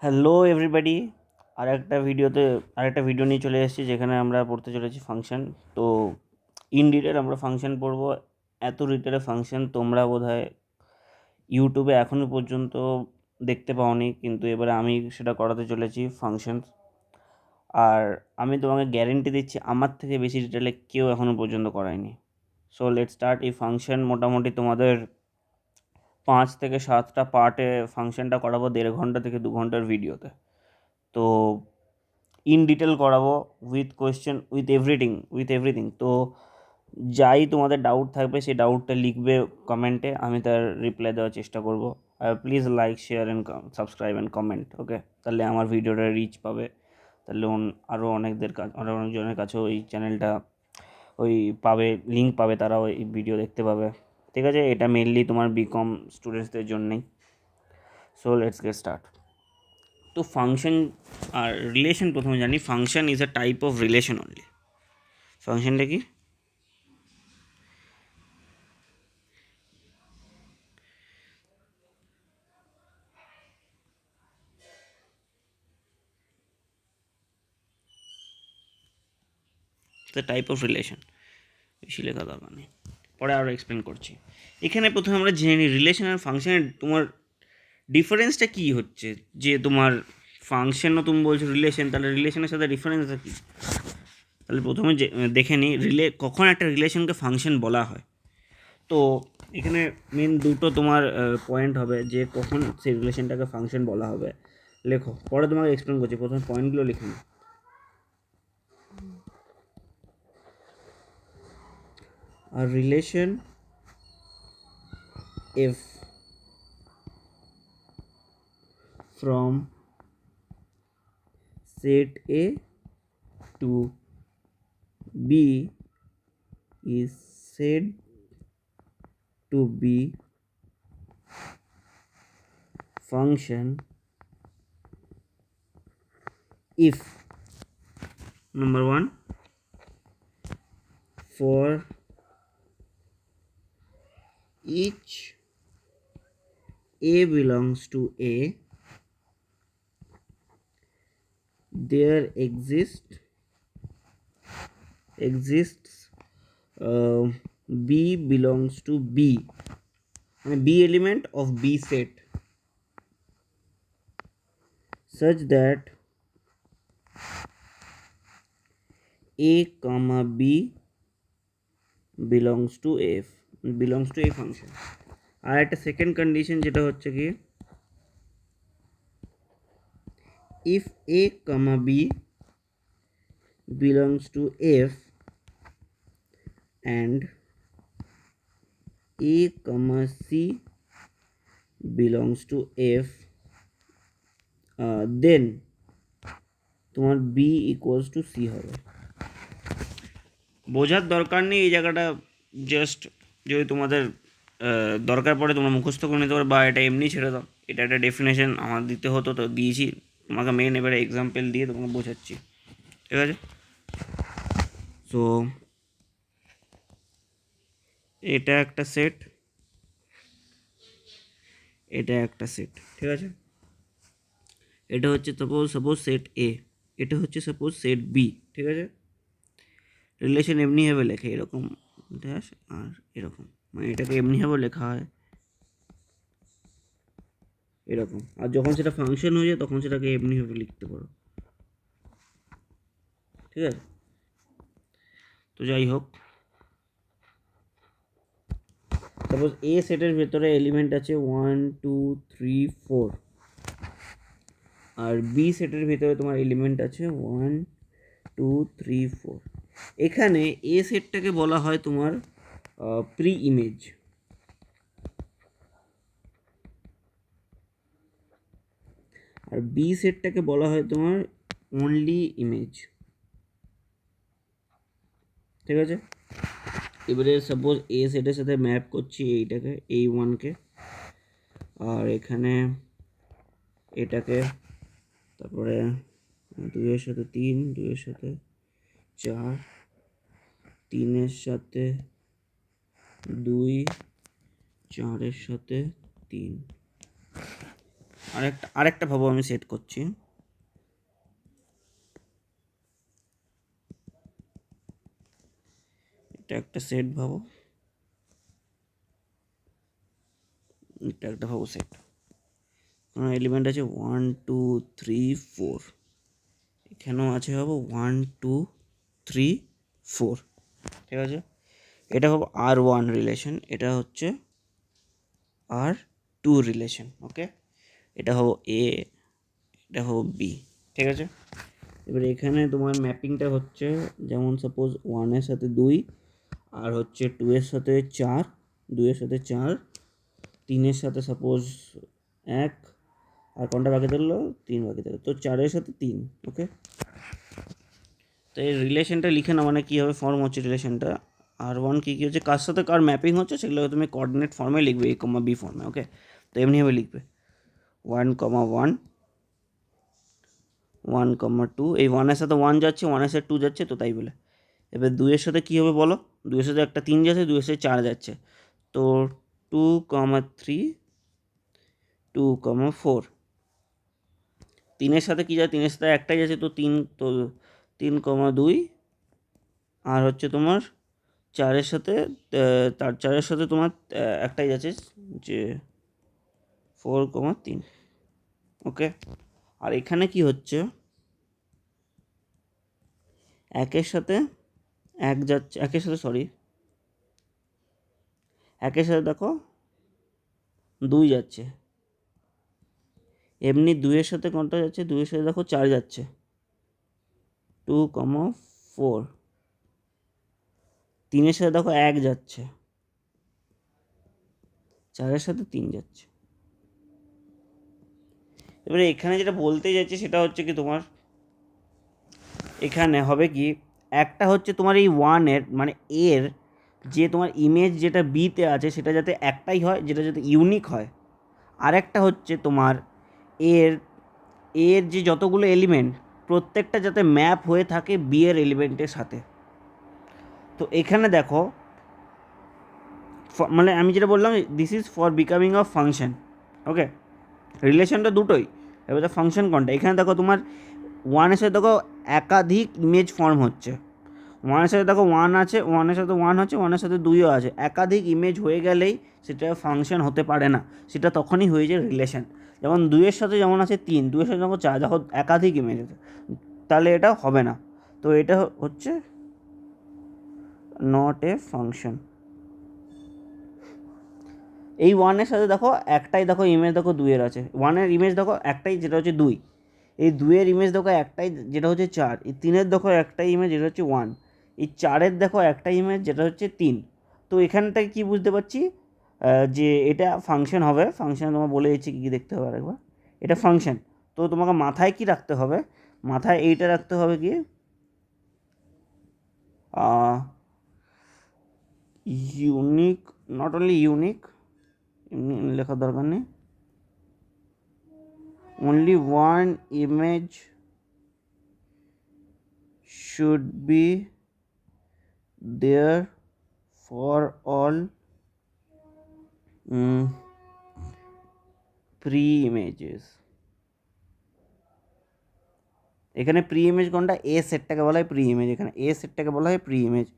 Hello everybody, আরেকটা video নিয়ে চলে এসেছি যেখানে আমরা পড়তে চলেছি ফাংশন। তো ইন ডিটেল আমরা ফাংশন পড়বো। এত ডিটেলে ফাংশন তোমরা বোধহয় ইউটিউবে এখনও পর্যন্ত দেখতে পাওনি, কিন্তু এবারে আমি সেটা করাতে চলেছি ফাংশন। আর আমি তোমাকে গ্যারেন্টি দিচ্ছি আমার থেকে বেশি ডিটেলে কেউ এখনও পর্যন্ত করায়নি। So let's start. এই ফাংশন মোটামুটি তোমাদের 5 থেকে 7টা পার্টে ফাংশনটা করাবো, 1.5 ঘন্টা থেকে 2 ঘন্টার ভিডিওতে। তো ইন ডিটেল করাবো উইথ কোয়েশ্চেন, উইথ এভরিথিং। তো যাই তোমাদের ডাউট থাকবে সেই ডাউটটা লিখবে কমেন্টে, আমি তার রিপ্লাই দেওয়ার চেষ্টা করব। আর please like, share and subscribe and comment, okay? তাহলে আমার ভিডিওটা রিচ পাবে, তাহলে আরও অনেকজনের কাছেও এই চ্যানেলটা ওই পাবে, লিঙ্ক পাবে, তারাও এই ভিডিও দেখতে পাবে। ঠিক আছে, এটা মেনলি তোমার বিকম স্টুডেন্টসদের জন্যেই। So let's get start. তো ফাংশন আর রিলেশন প্রথমে জানি। Function is a type of relation only. ফাংশনটা কি? দ্য টাইপ অফ রিলেশন, বেশি লেখা দরকার নেই, পরে আরও এক্সপ্লেন করছি। এখানে প্রথমে আমরা জেনে নিই রিলেশন আর ফাংশনের তোমার ডিফারেন্সটা কী হচ্ছে। যে তোমার ফাংশনও তুমি বলছো রিলেশন, তাহলে রিলেশনের সাথে ডিফারেন্সটা কী? তাহলে প্রথমে দেখে নিই কখন একটা রিলেশনকে ফাংশন বলা হয়। তো এখানে মেন দুটো তোমার পয়েন্ট হবে যে কখন সেই রিলেশনটাকে ফাংশন বলা হবে। লেখো, পরে তোমাকে এক্সপ্লেন করছি, প্রথমে পয়েন্টগুলো লিখে নিই। A relation if from set A to B is said to be function if number 1, for each A belongs to A, there exists B belongs to B, B element of B set, such that A comma B belongs to A function. আর একটা second condition যেটা হচ্ছে কি, if A comma B belongs to F and A comma C belongs to F, then তোমার B equals to C হবে। বোঝার দরকার নেই এই জায়গাটা, জাস্ট যদি তোমাদের দরকার পড়ে তোমরা মুখস্থ করে নিতে পারো, বা এটা এমনি ছেড়ে দাও। এটা একটা ডেফিনেশন আমার দিতে হতো, তো দিয়েছি তোমাকে। মেন এবারে এক্সাম্পল দিয়ে তোমাকে বোঝাচ্ছি, ঠিক আছে? সো এটা একটা সেট, এটা একটা সেট, ঠিক আছে? এটা হচ্ছে সাপোজ সেট এ, এটা হচ্ছে সাপোজ সেট বি, ঠিক আছে? রিলেশন এমনিভাবে লেখে, এরকম ড্যাশ আর এরকম, মানে এটাকে এমনিভাবে লেখা হয় এরকম। আর যখন সেটা ফাংশন হয়ে যায় তখন সেটাকে এমনিভাবে লিখতে পারো, ঠিক আছে? তো যাই হোক, সাপোজ এ সেটের ভেতরে এলিমেন্ট আছে 1 2 3 4, আর বি সেটের ভেতরে তোমার এলিমেন্ট আছে 1 2 3 4। এখানে এ সেটটাকে বলা হয় তোমার প্রি ইমেজ, আর বি সেটটাকে বলা হয় তোমার অনলি ইমেজ, ঠিক আছে? এবারে সাপোজ এ সেটের সাথে ম্যাপ করছি এইটাকে, এই ওয়ানকে, আর এখানে এটাকে, তারপরে 2-এর সাথে 3, 2-এর সাথে 4, 3-এর সাথে 2, 4-এর সাথে 3, আরেকটা ভাবো, আমি সেট করছি। এটা একটা সেট ভাবো, এটা একটা ভাবো সেট। কোনো এলিমেন্ট আছে 1 2 3 4, এখানেও আছে ভাবো 1 2 3 4, ঠিক আছে। এটা ভাবো R1 রিলেশন, এটা হচ্ছে R2 রিলেশন, ওকে। এটা হবো এ, এটা হবো বি, ঠিক আছে। এবার এখানে তোমার ম্যাপিংটা হচ্ছে যেমন সাপোজ 1-এর সাথে 2, আর হচ্ছে 2-এর সাথে 4, 2-এর সাথে 4, 3-এর সাথে সাপোজ 1, আর কোনটা বাকি থাকলো, 3 বাকি থাকলো, তো 4-এর সাথে 3, ওকে। তো এই রিলেশনটা লিখে না, মানে কীভাবে ফর্ম হচ্ছে রিলেশনটা, R1 কী কী হচ্ছে, কার সাথে কার ম্যাপিং হচ্ছে, সেগুলো তুমি কোঅর্ডিনেট ফর্মে লিখবে, A, B ফর্মে, ওকে। তো এমনিভাবে লিখবে 1, 1, 1, 2, এই 1-এর সাথে 1 যাচ্ছে, 1-এর সাথে 2 যাচ্ছে, তো তাই বলে। এবার 2-এর সাথে কী হবে বলো, 2-এর সাথে একটা 3 যাচ্ছে, 2-এর সাথে 4 যাচ্ছে, তো 2, 3, 2, 4। 3-এর সাথে কী যায়, 3-এর সাথে একটাই যাচ্ছে, তো 3, তো 3, 2, আর হচ্ছে তোমার 4-এর সাথে, তার 4-এর সাথে তোমার একটাই যাচ্ছে, যে 4, 3, ওকে। আর এখানে কি হচ্ছে, 1-এর সাথে 1 যাচ্ছে, 1-এর সাথে সরি, 1-এর সাথে দেখো 2 যাচ্ছে, এমনি 2-এর সাথে কোনটা যাচ্ছে, 2-এর সাথে দেখো 4 যাচ্ছে, 2, 4। 3-এর সাথে দেখো 1 যাচ্ছে, 4-এর সাথে 3 যাচ্ছে। এবারে এখানে যেটা বলতে যাচ্ছে সেটা হচ্ছে কি, তোমার এখানে হবে কি, একটা হচ্ছে তোমার এই 1-এর মানে এর যে তোমার ইমেজ যেটা বিতে আছে সেটা যাতে একটাই হয়, যেটা যাতে ইউনিক হয়। আর একটা হচ্ছে তোমার এর এর যে যতগুলো এলিমেন্ট, প্রত্যেকটা যাতে ম্যাপ হয়ে থাকে বি এর এলিমেন্টের সাথে। তো এখানে দেখো, মানে আমি যেটা বললাম, this is for becoming of function, okay. রিলেশনটা দুটোই, এবার ফাংশন কোনটা, এখানে দেখো তোমার 1-এর সাথে দেখো একাধিক ইমেজ ফর্ম হচ্ছে, 1-এর সাথে দেখো 1 আছে, 1-এর সাথে 1 হচ্ছে, 1-এর সাথে 2ও আছে, একাধিক ইমেজ হয়ে গেলেই সেটা ফাংশন হতে পারে না, সেটা তখনই হয়ে যায় রিলেশন। যেমন 2-এর সাথে যেমন আছে 3, 2-এর সাথে যেমন 4, দেখো একাধিক ইমেজ আছে, তাহলে এটা হবে না। তো এটা হচ্ছে নট এ ফাংশন। এই 1-এর সাথে দেখো একটাই, দেখো ইমেজ দেখো 2-এর আছে, 1-এর ইমেজ দেখো একটাই যেটা হচ্ছে 2, এই 2-এর ইমেজ দেখো একটাই যেটা হচ্ছে 4, এই 3-এর দেখো একটাই ইমেজ যেটা হচ্ছে 1, এই 4-এর দেখো একটা ইমেজ যেটা হচ্ছে 3। তো এখান থেকে কী বুঝতে পারছি, যে এটা ফাংশন হবে। ফাংশন তোমার বলে দিচ্ছি কী কী দেখতে হবে আরেকবার, এটা ফাংশন। তো তোমাকে মাথায় কি রাখতে হবে, মাথায় এইটা রাখতে হবে কি, ইউনিক, নট অনলি ইউনিক, লেখার দরকার নেই, only one image should be there for all pre-images। এখানে প্রি ইমেজ কোনটা, এ সেটটাকে বলা হয় প্রি ইমেজ, এখানে এ সেটটাকে বলা হয় প্রি ইমেজ,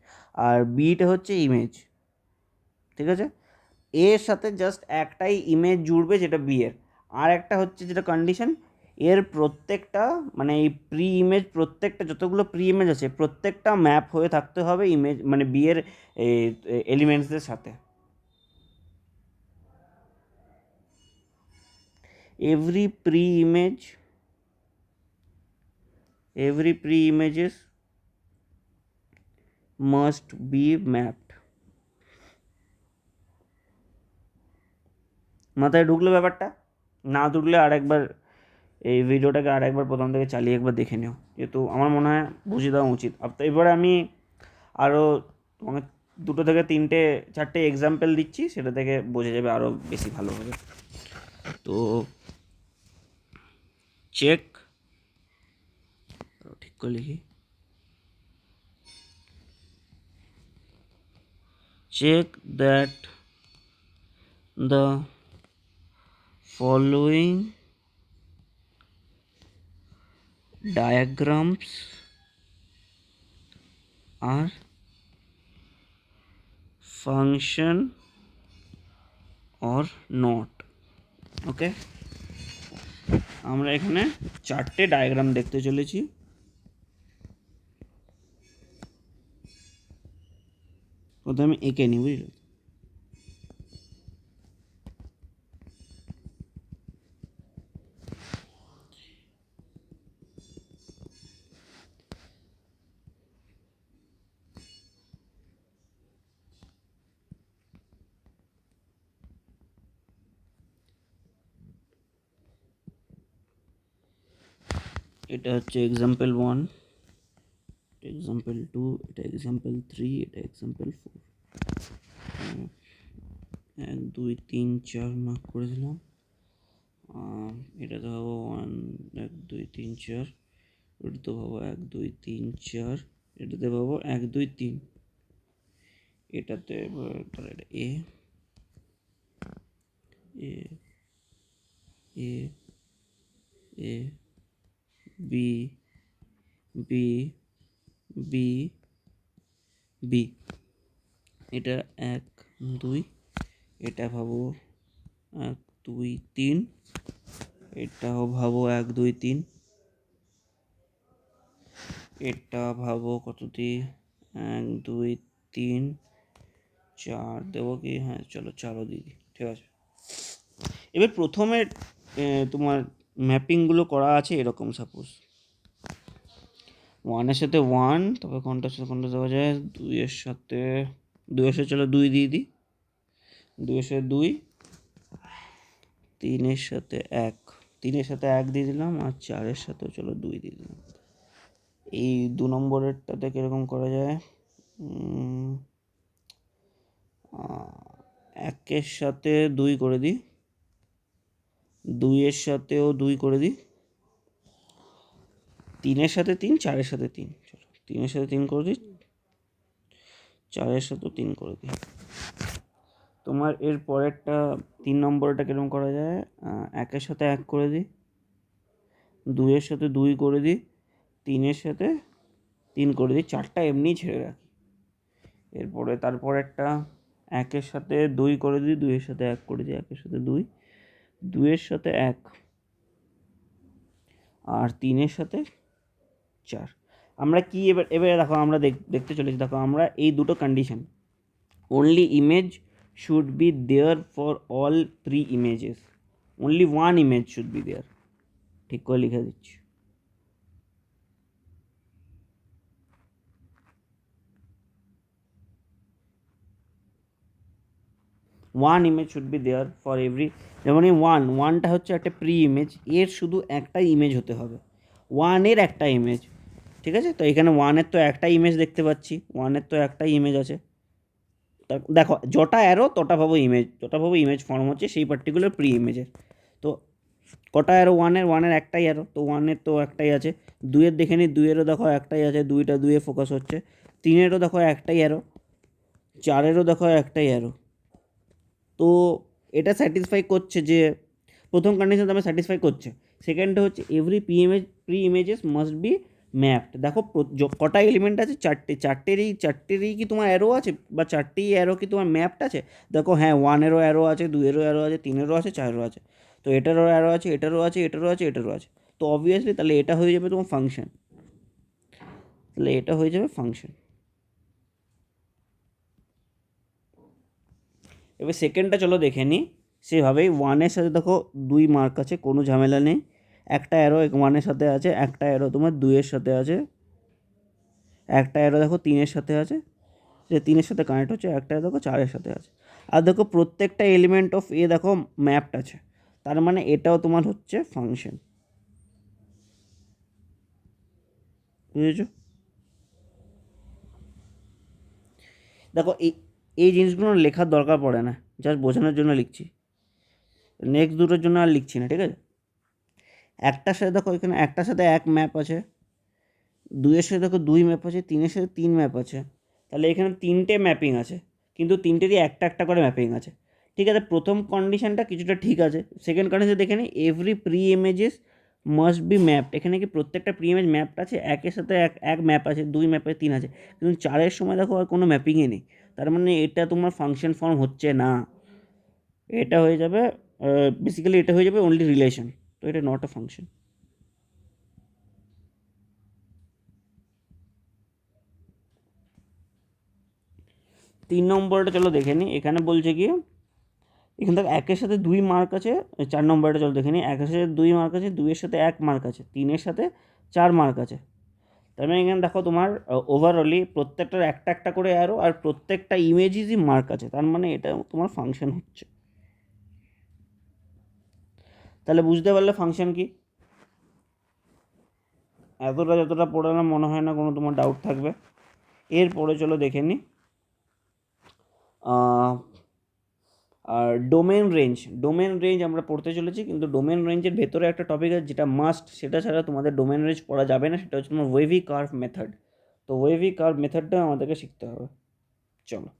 আর বিটা হচ্ছে ইমেজ, ঠিক আছে। এর সাথে জাস্ট একটাই ইমেজ জুড়বে যেটা বি এর, আর একটা হচ্ছে যেটা কন্ডিশন, এর প্রত্যেকটা মানে এই প্রি ইমেজ, প্রত্যেকটা যতগুলো প্রি ইমেজ আছে প্রত্যেকটা ম্যাপ হয়ে থাকতে হবে ইমেজ মানে বি এর এলিমেন্টসদের সাথে। every pre-image, every pre-images must be mapped। মাথায় ঢুকলো ব্যাপারটা, না ঢুকলে আরেকবার এই ভিডিওটাকে আরেকবার প্রথম থেকে চালিয়ে একবার দেখে নিও, যেহেতু আমার মনে হয় বুঝিয়ে দেওয়া উচিত। তো এবারে আমি আরও তোমাকে 2 থেকে 3টে 4টে এক্সাম্পল দিচ্ছি, সেটা থেকে বোঝা যাবে আরও বেশি ভালোভাবে। তো চেক, ঠিক করে লিখি, check that the following diagrams are function or not. ওকে, আমরা এখানে চারটে ডায়াগ্রাম দেখতে চলেছি। প্রথমে এঁকে নিই, বুঝলো? এটা হচ্ছে এক্সাম্পল 1, এক্সাম্পল 2, এটা এক্সাম্পল 3, এটা এক্সাম্পল 4। 1 2 3 4 মার্ক করে দিলাম। এটা তো ভাবো 1 1 2 3 4, এটা তো ভাবো 1 2 3 4, এটাতে ভাবো 1 2 3, এটাতে তাহলে এটা এ এ এ A B B B B, এটা 1 2, এটা ভাবো 1 2 3, এটাও ভাবো 1 2 3, এটা ভাবো কত দিয়ে 1 2 3 4 দেবো কি? হ্যাঁ চলো 4ও দিয়ে দিই, ঠিক আছে। এবার প্রথমে তোমার ম্যাপিংগুলো করা আছে এরকম, সাপোজ 1-এর সাথে 1, তবে কোনটার সাথে কোনটা দেওয়া যায়, 2-এর সাথে 2-এর সাথে চলো 2 দিয়ে দিই, 2-এর সাথে 2, 3-এর সাথে 1, 3-এর সাথে 1 দিয়ে দিলাম, আর 4-এর সাথেও চলো 2 দিয়ে দিলাম। এই 2 নম্বরেরটাতে কীরকম করা যায়, 1-এর সাথে 2 করে দিই, 2-এর সাথেও 2 করে দিই, 3-এর সাথে 3, 4-এর সাথে 3, চলো 3-এর সাথে 3 করে দিই, 4-এর সাথেও 3 করে দিই। তোমার এর পরেরটা 3 নম্বরটা কীরকম করা যায়, 1-এর সাথে 1 করে দিই, 2-এর সাথে 2 করে দিই, 3-এর সাথে 3 করে দিই, 4টা এমনি ছেড়ে রাখি। এরপরে তারপরেরটা 1-এর সাথে 2 করে দিই, 2-এর সাথে 1 করে দিই, 1-এর সাথে 2, 2-এর সাথে 1, আর 3-এর সাথে 4। আমরা কি এবারে দেখো আমরা দেখতে চলেছি, দেখো আমরা এই দুটো condition, only image should be there for all 3 images, only one image should be there, ঠিক করে লিখে দিচ্ছি। One image should be there for every, যেমন এই ওয়ানটা হচ্ছে একটা প্রি ইমেজ, এর শুধু একটা ইমেজ হতে হবে, ওয়ানের একটা ইমেজ, ঠিক আছে। তো এখানে ওয়ানের তো একটা ইমেজ দেখতে পাচ্ছি, ওয়ানের তো একটাই ইমেজ আছে, দেখো যটা অ্যারো তটা ভাবো ইমেজ, যটা ভাবো ইমেজ ফর্ম হচ্ছে সেই পার্টিকুলার প্রি ইমেজের। তো কটা অ্যারো, ওয়ানের একটাই অ্যারো, তো ওয়ানের তো একটাই আছে। 2-এর দেখে নিই, 2-এরও দেখো একটাই আছে, 2-এ ফোকাস হচ্ছে। 3-এরও দেখো একটাই অ্যারো, 4-এরও দেখো একটাই অ্যারো। তো এটা স্যাটিসফাই করছে যে প্রথম কন্ডিশন তো আমার স্যাটিসফাই করছে। সেকেন্ডটা হচ্ছে every pre images must be mapped. দেখো কটা এলিমেন্ট আছে, চারটেরই কি তোমার অ্যারো আছে, বা চারটেই অ্যারো কি তোমার ম্যাপড আছে? দেখো হ্যাঁ, 1-এরও অ্যারো আছে, 2-এরও অ্যারো আছে, 3-এরও আছে, 4-এরও আছে, তো এটারও অ্যারো আছে, এটারও আছে, এটারও আছে, এটারও আছে। তো অবভিয়াসলি তাহলে এটা হয়ে যাবে তোমার ফাংশন, তাহলে এটা হয়ে যাবে ফাংশন। এবার সেকেন্ডটা চলো দেখে নিই সেভাবেই। 1-এর সাথে দেখো 2 মার্ক আছে, কোনো ঝামেলা নেই, একটা অ্যারো 1-এর সাথে আছে, একটা অ্যারো তোমার 2-এর সাথে আছে, একটা অ্যারো দেখো 3-এর সাথে আছে, যে 3-এর সাথে কানেক্ট হচ্ছে, একটা দেখো 4-এর সাথে আছে। আর দেখো প্রত্যেকটা এলিমেন্ট অফ এ দেখো ম্যাপড আছে, তার মানে এটাও তোমার হচ্ছে ফাংশন, বুঝেছো? দেখো এই জিনিসগুলো লেখার দরকার পড়ে না, জাস্ট বোঝানোর জন্য লিখছি, নেক্সট দুটোর জন্য আর লিখছি না, ঠিক আছে। একটার সাথে দেখো এখানে একটার সাথে 1 ম্যাপ আছে, 2-এর সাথে দেখো 2 ম্যাপ আছে, 3-এর সাথে 3 ম্যাপ আছে, তাহলে এখানে 3টে ম্যাপিং আছে, কিন্তু 3টেরই একটা একটা করে ম্যাপিং আছে, ঠিক আছে। প্রথম কন্ডিশনটা কিছুটা ঠিক আছে। সেকেন্ড কন্ডিশন দেখে নিই, every pre images must be mapped. এখানে কি প্রত্যেকটা প্রি ইমেজ ম্যাপড আছে? একের সাথে এক ম্যাপ আছে, 2 ম্যাপ আছে, 3 আছে, কিন্তু 4-এর সময় দেখো আর কোনো ম্যাপিংই নেই। তার মানে এটা তোমার ফাংশন ফর্ম হচ্ছে না। এটা হয়ে যাবে বেসিক্যালি এটা হয়ে যাবে অনলি রিলেশন, তো এটা নট আ ফাংশন। 3 নম্বরটা চলো দেখে নিই। এখানে বলছে কি, এখান থেকে 1-এর সাথে 2 মার্ক আছে। 4 নম্বরটা চলো দেখে নিই। 1-এর সাথে 2 মার্ক আছে, 2-এর সাথে 1 মার্ক আছে, 3-এর সাথে 4 মার্ক আছে। তার মানে এখানে দেখো তোমার ওভারঅলি প্রত্যেকটার একটা একটা করে অ্যারো, আর প্রত্যেকটা ইমেজেসই মার্ক আছে, তার মানে এটা তোমার ফাংশন হচ্ছে। তাহলে বুঝতে পারলে ফাংশন কি? এতটা যতটা পড়ালাম মনে হয় না কোনো তোমার ডাউট থাকবে। এরপরে চলো দেখে নিই আর ডোমেন রেঞ্জ আমরা পড়তে চলেছি, কিন্তু ডোমেন রেঞ্জের ভেতরে একটা টপিক আছে যেটা মাস্ট, সেটা ছাড়া তোমাদের ডোমেন রেঞ্জ পড়া যাবে না, সেটা হচ্ছে তোমার ওয়েভি কার্ভ মেথড। তো ওয়েভি কার্ভ মেথডটা আমাদেরকে শিখতে হবে। চলো,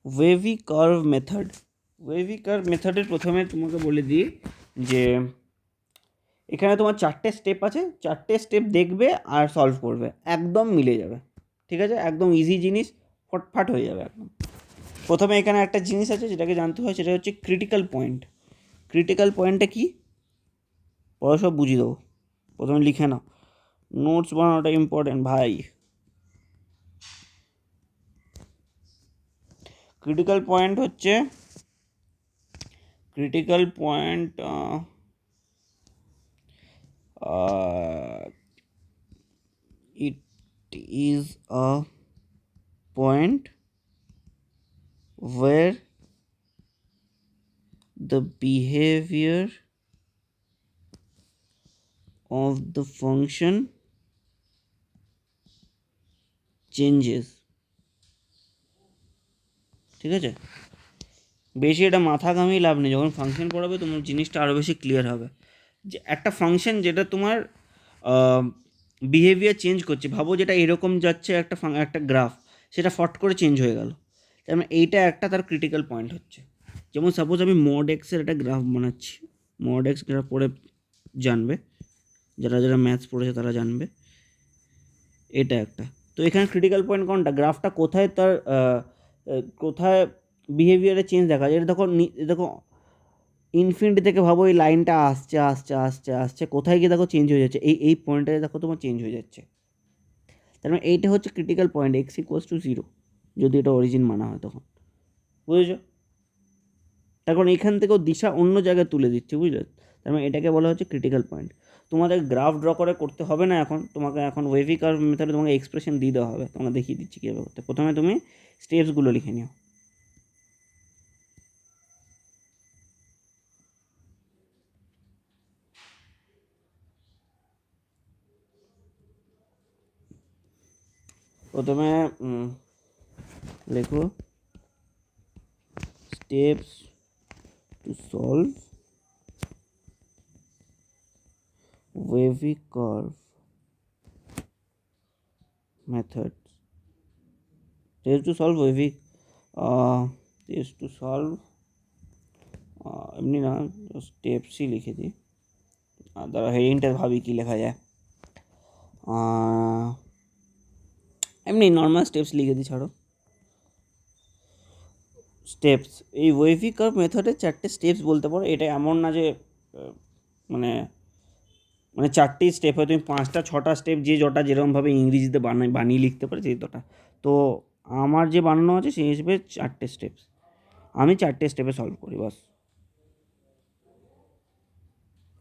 ওয়েভি কার্ভ মেথডের প্রথমে তোমাকে বলে দিই যে এখানে তোমার 4টে স্টেপ আছে, 4টে স্টেপ দেখবে আর সলভ করবে, একদম মিলে যাবে। ঠিক আছে, একদম ইজি জিনিস, ফটফাট হয়ে যাবে একদম। প্রথমে এখানে একটা জিনিস আছে যেটাকে জানতে হয়, সেটা হচ্ছে ক্রিটিক্যাল পয়েন্ট। ক্রিটিক্যাল পয়েন্টটা কি পরে সব বুঝিয়ে দেবো, প্রথমে লিখে নাও, নোটস বানানোটা ইম্পর্টেন্ট ভাই। ক্রিটিক্যাল পয়েন্ট হচ্ছে critical point it is a point where the behavior of the function changes। ঠিক আছে, বেশি এটা মাথা ঘামিয়ে লাভ নেই, যখন ফাংশন পড়াবে তোমার জিনিসটা আরও বেশি ক্লিয়ার হবে। যে একটা ফাংশন যেটা তোমার বিহেভিয়ার চেঞ্জ করছে, ভাবো যেটা এরকম যাচ্ছে একটা গ্রাফ, সেটা ফট করে চেঞ্জ হয়ে গেল, তার মানে এইটা একটা তার ক্রিটিক্যাল পয়েন্ট হচ্ছে। যেমন সাপোজ আমি মড এক্সের একটা গ্রাফ বানাচ্ছি, মড এক্স গ্রাফ পড়ে জানবে, যারা যারা ম্যাথস পড়েছে তারা জানবে, এটা একটা। তো এখানে ক্রিটিক্যাল পয়েন্ট কোনটা, গ্রাফটা কোথায় তার কোথায় বিহেভিয়ারে চেঞ্জ দেখা যায়। এটা দেখো দেখো ইনফিনিটি থেকে ভাবো এই লাইনটা আসছে আসছে আসছে আসছে, কোথায় গিয়ে দেখো চেঞ্জ হয়ে যাচ্ছে, এই পয়েন্টটাতে দেখো তোমার চেঞ্জ হয়ে যাচ্ছে। তার মানে এইটা হচ্ছে ক্রিটিক্যাল পয়েন্ট, x=0, যদি এটা অরিজিন মানা হয় তখন, বুঝেছো? তখন এখান থেকেও দিশা অন্য জায়গায় তুলে দিচ্ছে, বুঝলে? তার মানে এটাকে বলা হচ্ছে ক্রিটিক্যাল পয়েন্ট। তোমাদের গ্রাফ ড্র করে করতে হবে না এখন, তোমাকে এখন ওয়েভি কার্ভ মেথডে তোমাকে এক্সপ্রেশন দিয়ে দেওয়া হবে, তোমাকে দেখিয়ে দিচ্ছি কীভাবে করতে। প্রথমে তুমি স্টেপসগুলো লিখে নিও। প্রথমে লেখো steps to solve wavy curve method। steps to solve wavy steps to solve এমনি না, স্টেপসই লিখে দিই, দাঁড়া হেডিংটা ভাবি কী লেখা যায়, এমনি নর্মাল স্টেপস লিখে দিই, ছাড়ো। স্টেপস, এই ওয়েভি কার্ভ মেথডে 4টে স্টেপস বলতে পারো। এটা এমন না যে মানে মানে 4টেই স্টেপ হয়, তুমি 5টা 6টা স্টেপ যে যটা যেরকমভাবে ইংরেজিতে বানিয়ে লিখতে পারে যে যটা। তো আমার যে বানানো আছে সেই হিসেবে 4টে স্টেপস, আমি 4টে স্টেপে সলভ করি, বাস।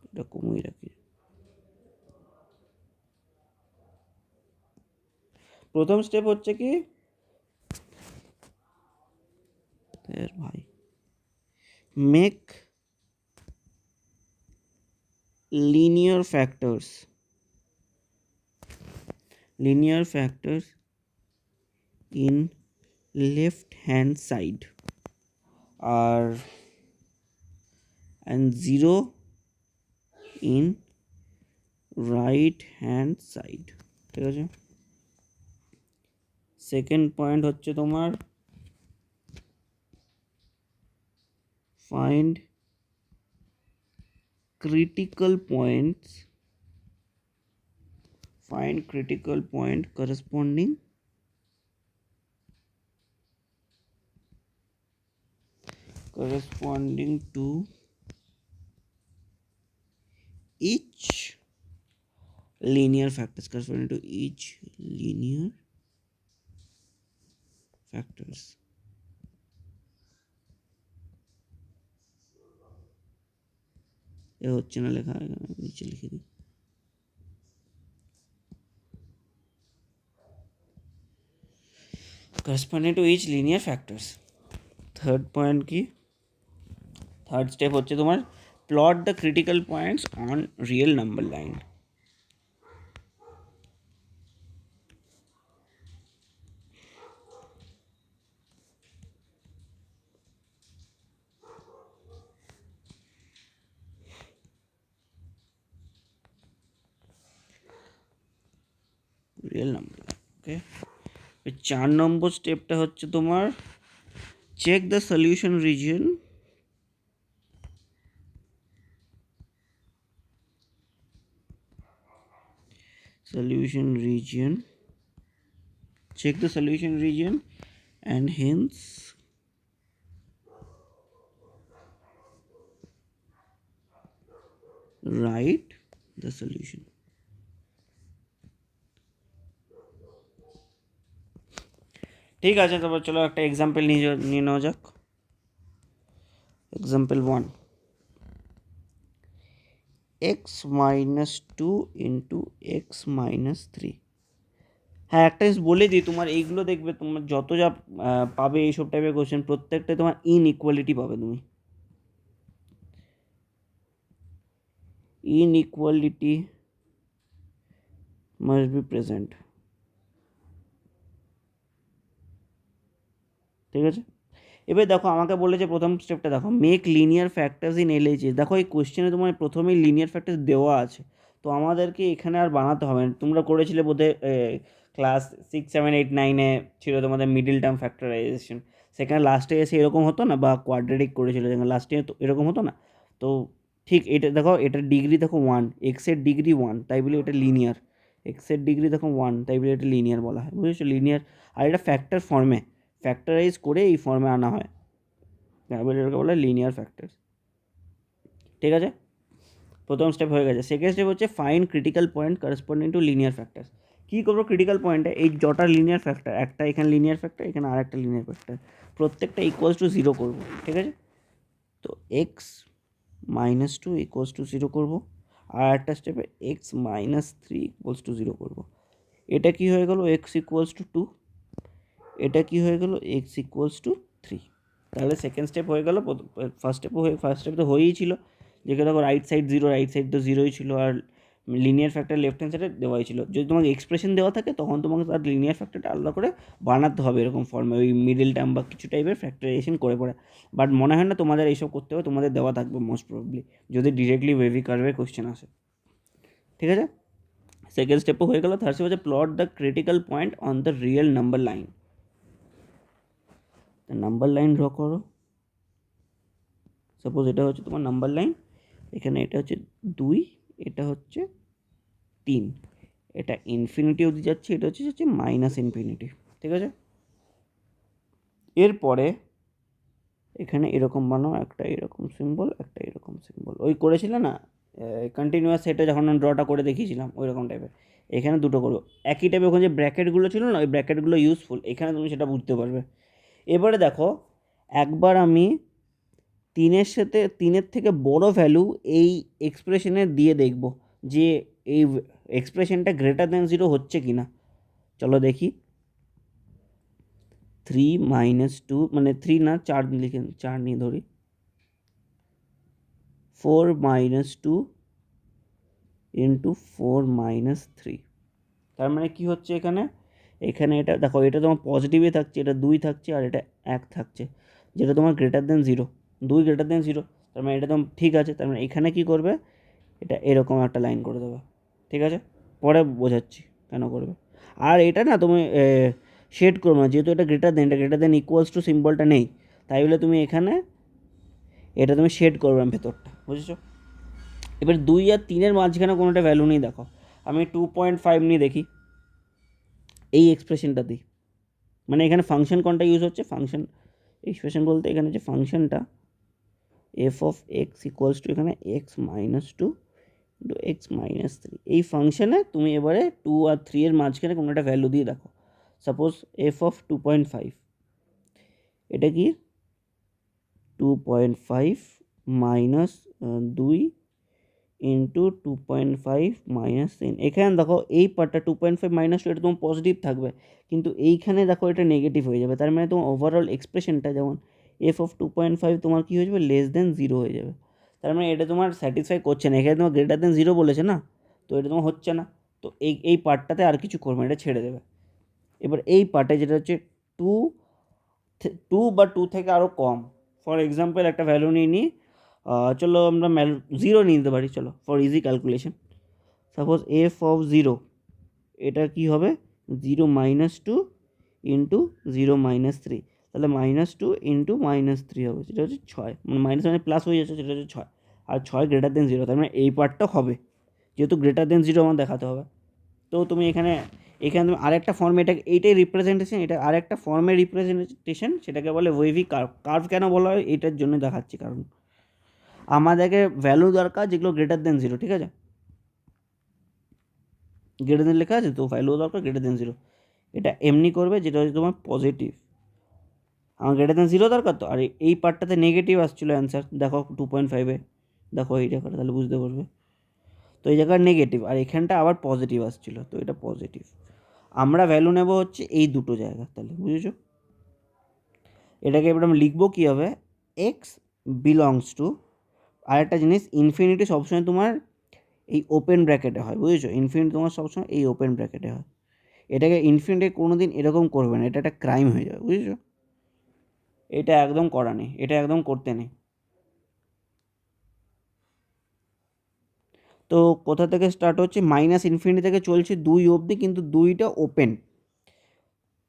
এটা কমিয়ে রাখি। প্রথম স্টেপ হচ্ছে কি ভাই, make linear factors in left hand side and 0 in right hand side। ঠিক আছে। সেকেন্ড পয়েন্ট হচ্ছে তোমার find critical points, find critical point corresponding to each linear factors, corresponding to each linear factors. এ হচ্ছে না লেখা, নিচে লিখে দিই। corresponding to each linear factors. Third point কি, থার্ড স্টেপ হচ্ছে তোমার plot the critical points on real number line. Real number line, okay. 4 নম্বর স্টেপটা হচ্ছে তোমার check the solution region, check the solution region and hence write the solution. ঠিক আছে, তারপর চলো একটা এক্সাম্পল নিয়ে নেওয়া যাক। Example 1, x minus 2 into x minus 3। হ্যাঁ, একটা জিনিস বলে দিই, তোমার এইগুলো দেখবে তোমার যত যা পাবে এইসব টাইপের কোশ্চেন প্রত্যেকটাই তোমার ইনইকুয়ালিটি পাবে তুমি। ইনইকুয়ালিটি মাস্ট বি প্রেজেন্ট, ঠিক আছে। এবার দেখো আমাকে বলেছে প্রথম স্টেপটা দেখো, make linear factors in LHS. দেখো এই কোশ্চেনে তোমার প্রথমেই লিনিয়ার ফ্যাক্টরস দেওয়া আছে, তো আমাদেরকে এখানে আর বানাতে হবে না। তোমরা করেছিলে বোধহয় ক্লাস 6, 7, 8, 9-এ ছিল তোমাদের মিডিল টার্ম ফ্যাক্টরাইজেশন, সেখানে লাস্টে এসে এরকম হতো না, বা কোয়াড্রেটিক করেছিল যেখানে লাস্টে তো এরকম হতো না। তো ঠিক এটা দেখো, এটার ডিগ্রি দেখো 1, এক্সের ডিগ্রি 1, তাই বলে এটা লিনিয়ার। এক্সের ডিগ্রি দেখো 1, তাই বলে এটা লিনিয়ার বলা হয়, বুঝেছো, লিনিয়ার। আর এটা ফ্যাক্টর ফর্মে, ফ্যাক্টরাইজ করে এই ফর্মে আনা হয়, এটাকে বলে লিনিয়ার ফ্যাক্টর, ঠিক আছে। প্রথম স্টেপ হয়ে গেছে। সেকেন্ড স্টেপ হচ্ছে find critical point corresponding to linear factors. কী করবো ক্রিটিক্যাল পয়েন্টে, এই যটা লিনিয়ার ফ্যাক্টর, একটা এখানে লিনিয়ার ফ্যাক্টর, এখানে আর একটা লিনিয়ার ফ্যাক্টর, প্রত্যেকটা ইকুয়ালস টু 0 করবো, ঠিক আছে। তো এক্স মাইনাস 2 ইকুয়ালস টু 0 করবো, আর একটা স্টেপে এক্স মাইনাস 3 ইকুয়ালস টু 0 করবো। এটা কি হয়ে গেল, এক্স ইকুয়ালস টু 2, এটা কি হয়ে গেল, এক্স ইকুয়ালস টু 3। তাহলে সেকেন্ড স্টেপ হয়ে গেল। ফার্স্ট স্টেপ তো হয়েই ছিল, যেখানে দেখো রাইট সাইড 0, রাইট সাইড তো 0ই ছিল, আর লিনিয়ার ফ্যাক্টর লেফট হ্যান্ড সাইডে দেওয়াই ছিল। যদি তোমাকে এক্সপ্রেশন দেওয়া থাকে তখন তোমাকে তার লিনিয়ার ফ্যাক্টরটা আলাদা করে বানাতে হবে এরকম ফর্মে, ওই মিডিল টার্ম বা কিছু টাইপের ফ্যাক্টরাইজেশন করে পড়ে। বাট মনে হয় না তোমাদের এইসব করতে হবে, তোমাদের দেওয়া থাকবে মোস্ট প্রবলি, যদি ডিরেক্টলি ওয়েভি কার্ভে কোশ্চেন আসে, ঠিক আছে। সেকেন্ড স্টেপও হয়ে গেল। থার্ড স্টেপ হচ্ছে plot the critical point on the real number line. Number line draw করো। সাপোজ এটা হচ্ছে তোমার নাম্বার লাইন, এখানে এটা হচ্ছে 2, এটা হচ্ছে 3, এটা ইনফিনিটি অবধি যাচ্ছে, এটা হচ্ছে মাইনাস ইনফিনিটি, ঠিক আছে। এরপরে এখানে এরকম বানাও, একটা এরকম সিম্বল, একটা এরকম সিম্বল, ওই করেছিলে না কন্টিনিউয়াস সেটে যখন ড্রটা করে দেখিয়েছিলাম ওই রকম টাইপের। এখানে দুটো করবো একই টাইপের, ওখানে যে ব্র্যাকেটগুলো ছিল না ওই ব্র্যাকেটগুলো ইউজফুল, এখানে তুমি সেটা বুঝতে পারবে। এবারে দেখো, একবার আমি 3-এর থেকে বড় ভ্যালু এই এক্সপ্রেশনে দিয়ে দেখব যে এই এক্সপ্রেশনটা গ্রেটার দ্যান 0 হচ্ছে কি না। চলো দেখি, 3 মাইনাস 2 মানে 3 না 4 লিখে 4 নিয়ে ধরি, 4 মাইনাস 2 ইন্টু 4 মাইনাস 3। তার মানে কি হচ্ছে এখানে, এখানে এটা দেখো, এটা তোমার পজিটিভে থাকছে, এটা 2 থাকছে, আর এটা 1 থাকছে, যেটা তোমার গ্রেটার দ্যান 0, 2 গ্রেটার দ্যান 0। তার মানে এটা তোমার ঠিক আছে। তার মানে এখানে কী করবে, এটা এরকম একটা লাইন করে দেবে, ঠিক আছে। পরে বোঝাচ্ছি। কেন করবে? আর এটা না তুমি শেড করবে না, যেহেতু এটা গ্রেটার দেন ইকুয়ালস টু সিম্বলটা নেই, তাই বলে তুমি এখানে এটা তুমি শেড করবে না ভেতরটা, বুঝেছো? এবার 2 আর 3-এর মাঝখানে কোনো একটা ভ্যালু নেই, দেখো আমি 2.5 নিয়ে দেখি এই এক্সপ্রেশনটা দিই, মানে এখানে ফাংশন কোনটা ইউজ হচ্ছে, ফাংশন এক্সপ্রেশন বলতে এখানে যে ফাংশনটা F of X equals to এখানে X minus two into x minus three, এই ফাংশনে তুমি এবারে 2 আর 3-এর মাঝখানে কোনো একটা ভ্যালু দিয়ে দেখো, সাপোজ এফ অফ 2.5, এটা কি 2.5 মাইনাস 2 ইন্টু 2.5 মাইনাস 3, এখানে দেখো এই পার্টটা 2.5 মাইনাস 2 এটা তোমার পজিটিভ থাকবে, কিন্তু এইখানে দেখো এটা নেগেটিভ হয়ে যাবে, তার মানে তোমার ওভারঅল এক্সপ্রেশনটা যেমন এফ অফ 2.5 তোমার কী হয়ে যাবে, লেস দেন 0 হয়ে যাবে, তার মানে এটা তোমার স্যাটিসফাই করছে না, এখানে তোমার গ্রেটার দেন 0 বলেছে না, তো এটা তোমার হচ্ছে না, তো এই পার্টটাতে আর কিছু করবে না, এটা ছেড়ে দেবে। এবার এই পার্টে যেটা হচ্ছে 2 বা 2 থেকে আরও কম, ফর এক্সাম্পল একটা ভ্যালু নিয়ে নিই, চলো আমরা 0 নিয়ে নিতে পারি, চলো for easy calculation, suppose F of 0, এটা কি হবে 0 মাইনাস 2 ইন্টু 0 মাইনাস 3, তাহলে মাইনাস 2 ইন্টু মাইনাস 3 হবে, সেটা হচ্ছে 6, মানে মাইনাস মানে প্লাস হয়ে যাচ্ছে, সেটা হচ্ছে 6, আর 6 গ্রেটার দেন 0, তার মানে এই পার্টটা হবে, যেহেতু গ্রেটার দেন 0 আমার দেখাতে হবে, তো তুমি এখানে তুমি আরেকটা ফর্মে, এটা এইটাই রিপ্রেজেন্টেশন, এটা আরেকটা ফর্মের রিপ্রেজেন্টেশন, সেটাকে বলে ওয়েভি কার্ভ। কার্ভ কেন বলা হয় এটার জন্য দেখাচ্ছি, কারণ আমাদেরকে ভ্যালু দরকার যেগুলো গ্রেটার দেন 0, ঠিক আছে, গ্রেটার দেন লেখা আছে তো ভ্যালু দরকার গ্রেটার দেন 0, এটা এমনি করবে যেটা হচ্ছে তোমার পজিটিভ, আমার গ্রেটার দেন 0 দরকার, তো আর এই পার্টটাতে নেগেটিভ আসছিলো অ্যান্সার, দেখো 2.5-এ, দেখো এই জায়গাটা তাহলে বুঝতে পারবে, তো এই জায়গায় নেগেটিভ, আর এখানটা আবার পজিটিভ আসছিলো, তো এটা পজিটিভ, আমরা ভ্যালু নেব হচ্ছে এই দুটো জায়গা, তাহলে বুঝেছো? এটাকে এবার আমরা লিখবো কী হবে, এক্স বিলংস টু, আরেকটা জিনিস, ইনফিনিটি সবসময় তোমার এই ওপেন ব্র্যাকেটে হয়, বুঝেছো? ইনফিনিটি তোমার সবসময় এই ওপেন ব্র্যাকেটে হয়, এটাকে ইনফিনিটি কোনো দিন এরকম করবে না, এটা একটা ক্রাইম হয়ে যাবে, বুঝেছো? এটা একদম করা নেই, এটা একদম করতে নেই। তো কোথা থেকে স্টার্ট হচ্ছে, মাইনাস ইনফিনিটি থেকে চলছে 2 অবধি, কিন্তু 2টা ওপেন,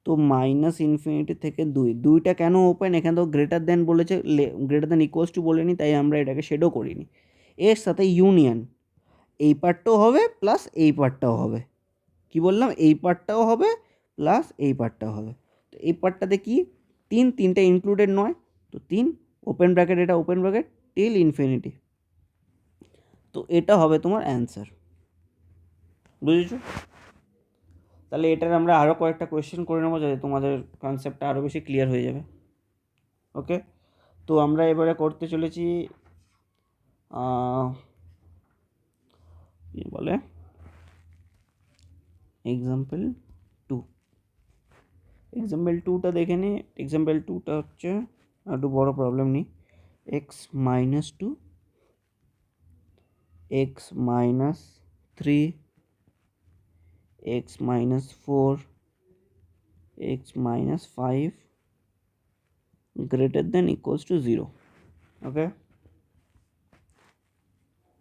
তো মাইনাস ইনফিনিটি থেকে 2টা কেন ওপেন, এখানে তো গ্রেটার দেন বলেছে, গ্রেটার দেন ইকুয়ালস টু বলেনি, তাই আমরা এটাকে শেডও করিনি, এর সাথে ইউনিয়ন, এই পার্টটাও হবে প্লাস এই পার্টটাও হবে, কি বললাম, এই পার্টটাও হবে প্লাস এই পার্টটাও হবে, তো এই পার্টটাতে কি 3টা ইনক্লুডেড নয়, তো 3 ওপেন ব্র্যাকেট, এটা ওপেন ব্র্যাকেট টিল ইনফিনিটি, তো এটা হবে তোমার অ্যান্সার, বুঝেছো? তাহলে এটার আমরা আরও কয়েকটা কোয়েশ্চেন করে নেবো, যাতে তোমাদের কনসেপ্টটা আরও বেশি ক্লিয়ার হয়ে যাবে। ওকে, তো আমরা এবারে করতে চলেছি কি বলে এক্সাম্পল 2, এক্সাম্পল 2টা দেখে নিই, এক্সাম্পল 2টা হচ্ছে একটু বড় প্রবলেম নিই, x minus 2, x minus 3, x minus 4, x minus 5 greater than equals to 0। ওকে,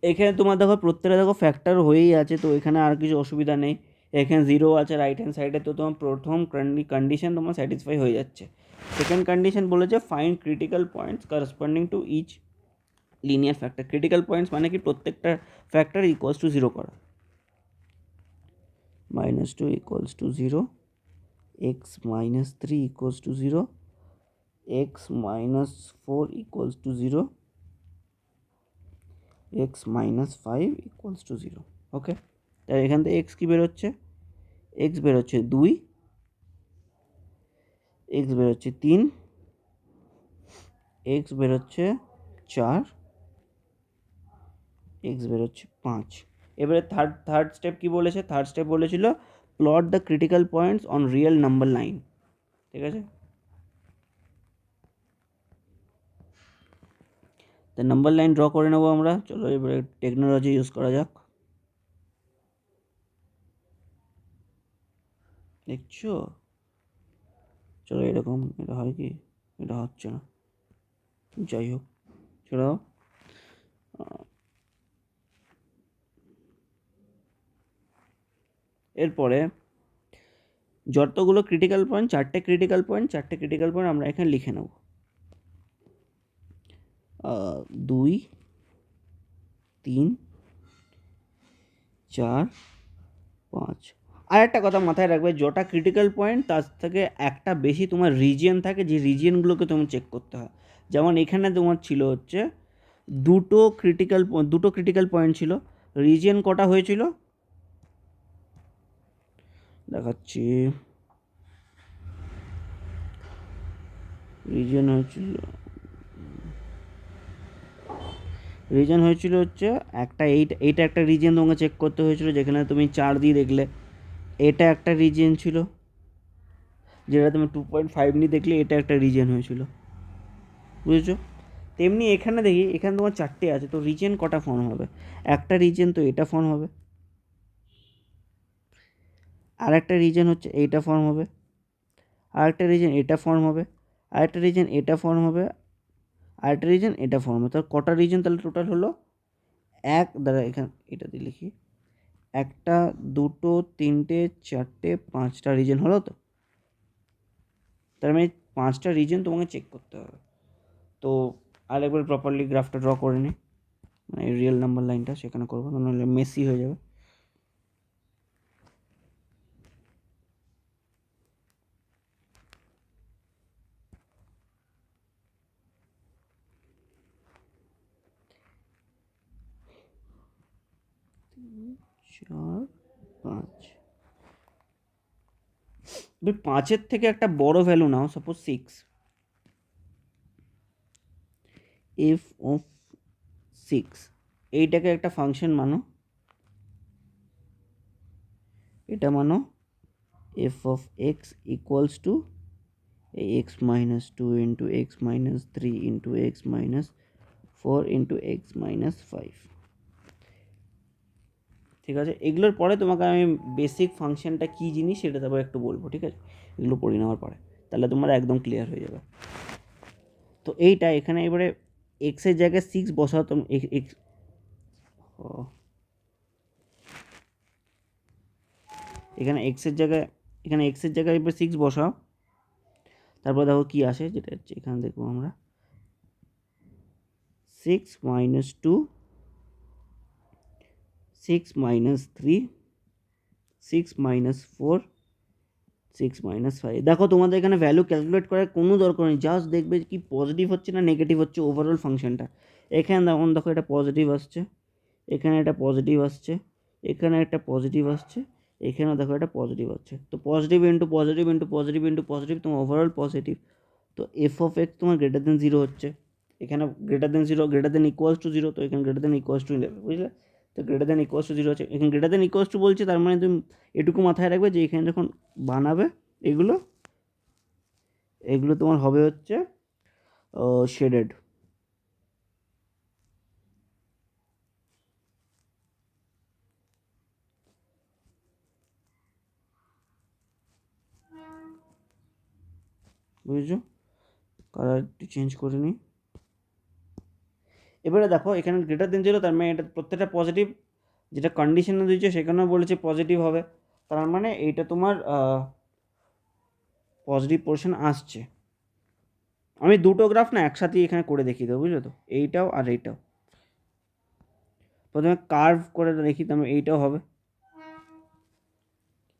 এখানে তোমার দেখো প্রত্যেকটা দেখো ফ্যাক্টর হয়েই আছে, তো এখানে আর কিছু অসুবিধা নেই, এখানে 0 আছে রাইট হ্যান্ড সাইডে, তো তোমার প্রথম কন্ডিশন তোমার স্যাটিসফাই হয়ে যাচ্ছে। সেকেন্ড কন্ডিশন বলেছে find critical points corresponding to each linear factor, critical points মানে কি প্রত্যেকটা ফ্যাক্টর ইকুয়ালস টু 0 করা, -2 ইকুয়ালস two 0, x minus 3 equals two 0, x minus 4 equals two 0, x minus 5 equals two 0। Okay, তাই এখান থেকে এক্স কী বেরোচ্ছে, এক্স বেরোচ্ছে 2, এক্স বেরোচ্ছে 3, এক্স বেরোচ্ছে 4, এক্স বেরোচ্ছে 5। এবারে থার্ড স্টেপ কী বলেছে, থার্ড স্টেপ বলেছিল plot the critical points on real number line, ঠিক আছে? তো নাম্বার লাইন ড্র করে নেবো আমরা, চলো এবারে টেকনোলজি ইউজ করা যাক, দেখছো? চলো এরকম, এটা হয় কি, এটা হচ্ছে না, যাই হোক চলো, এরপরে যতগুলো ক্রিটিক্যাল পয়েন্ট, চারটে ক্রিটিক্যাল পয়েন্ট আমরা এখানে লিখে নেব। 2 3 4 5। আর একটা কথা মাথায় রাখবে, যটা ক্রিটিক্যাল পয়েন্ট তার থেকে একটা বেশি তোমার রিজিয়ন থাকে, যে রিজিয়নগুলোকে তোমার চেক করতে হয়। যেমন এখানে তোমার ছিল হচ্ছে দুটো ক্রিটিক্যাল পয়েন্ট ছিল, রিজিয়ন কটা হয়েছিল দেখাচ্ছি। রিজন হয়েছিল হচ্ছে একটা, এইটা একটা রিজিয়ন তোমাকে চেক করতে হয়েছিল, যেখানে তুমি 4 দিয়ে দেখলে। এটা একটা রিজিয়ন ছিল, যেটা তুমি 2.5 নিয়ে দেখলে। এটা একটা রিজিয়ন হয়েছিল, বুঝেছো? তেমনি এখানে দেখি, এখানে তোমার 4টে আছে, তো রিজিয়ন কটা ফর্ম হবে? একটা রিজিয়ন তো এটা ফর্ম হবে, আর একটা রিজিয়ন হচ্ছে এইটা ফর্ম হবে, আর একটা রিজিয়ন এটা ফর্ম হবে, আর একটা রিজিয়ন এটা ফর্ম হবে, আর একটা রিজিয়ন এটা ফর্ম হবে। তো কটা রিজিয়ন তাহলে টোটাল হলো? দাঁড়া, এখানে এটা দিয়ে লিখি। একটা, দুটো, তিনটে, চারটে, 5টা রিজন হলো। তো তার মানে 5টা রিজন তোমাকে চেক করতে হবে। তো আরেকবার প্রপারলি গ্রাফটা ড্র করে নিই, মানে রিয়েল নাম্বার লাইনটা সেখানে করবো, নাহলে মেসি হয়ে যাবে। চার, 5। এবার 5-এর থেকে একটা বড় value now, suppose 6। F of 6, এইটাকে একটা ফাংশন মানো, এটা মানো F of X equals two x minus 2 into x minus 3 into x minus 4 into x minus 5। ঠিক আছে, এগুলোর পরে তোমাকে আমি বেসিক ফাংশনটা কী জিনিস সেটা তারপর একটু বলবো, ঠিক আছে? এগুলো পড়ে নেওয়ার পরে তাহলে তোমার একদম ক্লিয়ার হয়ে যাবে। তো এইটা এখানে এবারে এক্সের জায়গায় 6 বসাও তুমি। এখানে এক্সের জায়গায় এবার 6 বসাও। তারপর দেখো কী আসে, যেটা হচ্ছে এখানে দেখবো আমরা 6 মাইনাস 2, 6 মাইনাস 3, 6 মাইনাস 4, 6 মাইনাস 5। দেখো তোমাদের এখানে ভ্যালু ক্যালকুলেট করার কোনো দরকার নেই, জাস্ট দেখবে কি পজিটিভ হচ্ছে না নেগেটিভ হচ্ছে ওভারঅল ফাংশনটা। এখানে দেখো এটা পজিটিভ আসছে, এখানে এটা পজিটিভ আসছে, এখানে একটা পজিটিভ আসছে, এখানেও দেখো এটা পজিটিভ আসছে। তো positive into positive into positive into positive তোমার ওভারঅল পজিটিভ। তো এফ অফ এক্স তোমার গ্রেটার দেন 0 হচ্ছে, এখানে greater than 0, greater than equals to 0, তো এখানে গ্রেটার দেন ইকুয়ালস টু নেবে, বুঝলে? তো গ্রেটার দেন ইকুয়ালস টু 0 হচ্ছে, এখানে গ্রেটার দেন ইকুয়ালস টু বলছে, তার মানে তুমি এটুকু মাথায় রাখবে যে এখানে যখন বানাবে এগুলো তোমার হবে হচ্ছে শেডেড। বুঝেছো? কালারটি চেঞ্জ করে নিই। এবারে দেখো এখানে গ্রেটার দেন 0, তার মানে এটা প্রত্যেকটা পজিটিভ, যেটা কন্ডিশনে দিয়েছে সেখানেও বলেছে পজিটিভ হবে, তার মানে এইটা তোমার পজিটিভ পোর্শন আসছে। আমি দুটো গ্রাফ না একসাথেই এখানে করে দেখিয়ে দেবো, বুঝলো তো? এইটাও আর এইটাও প্রথমে কার্ভ করে দেখি, তার মানে এইটাও হবে।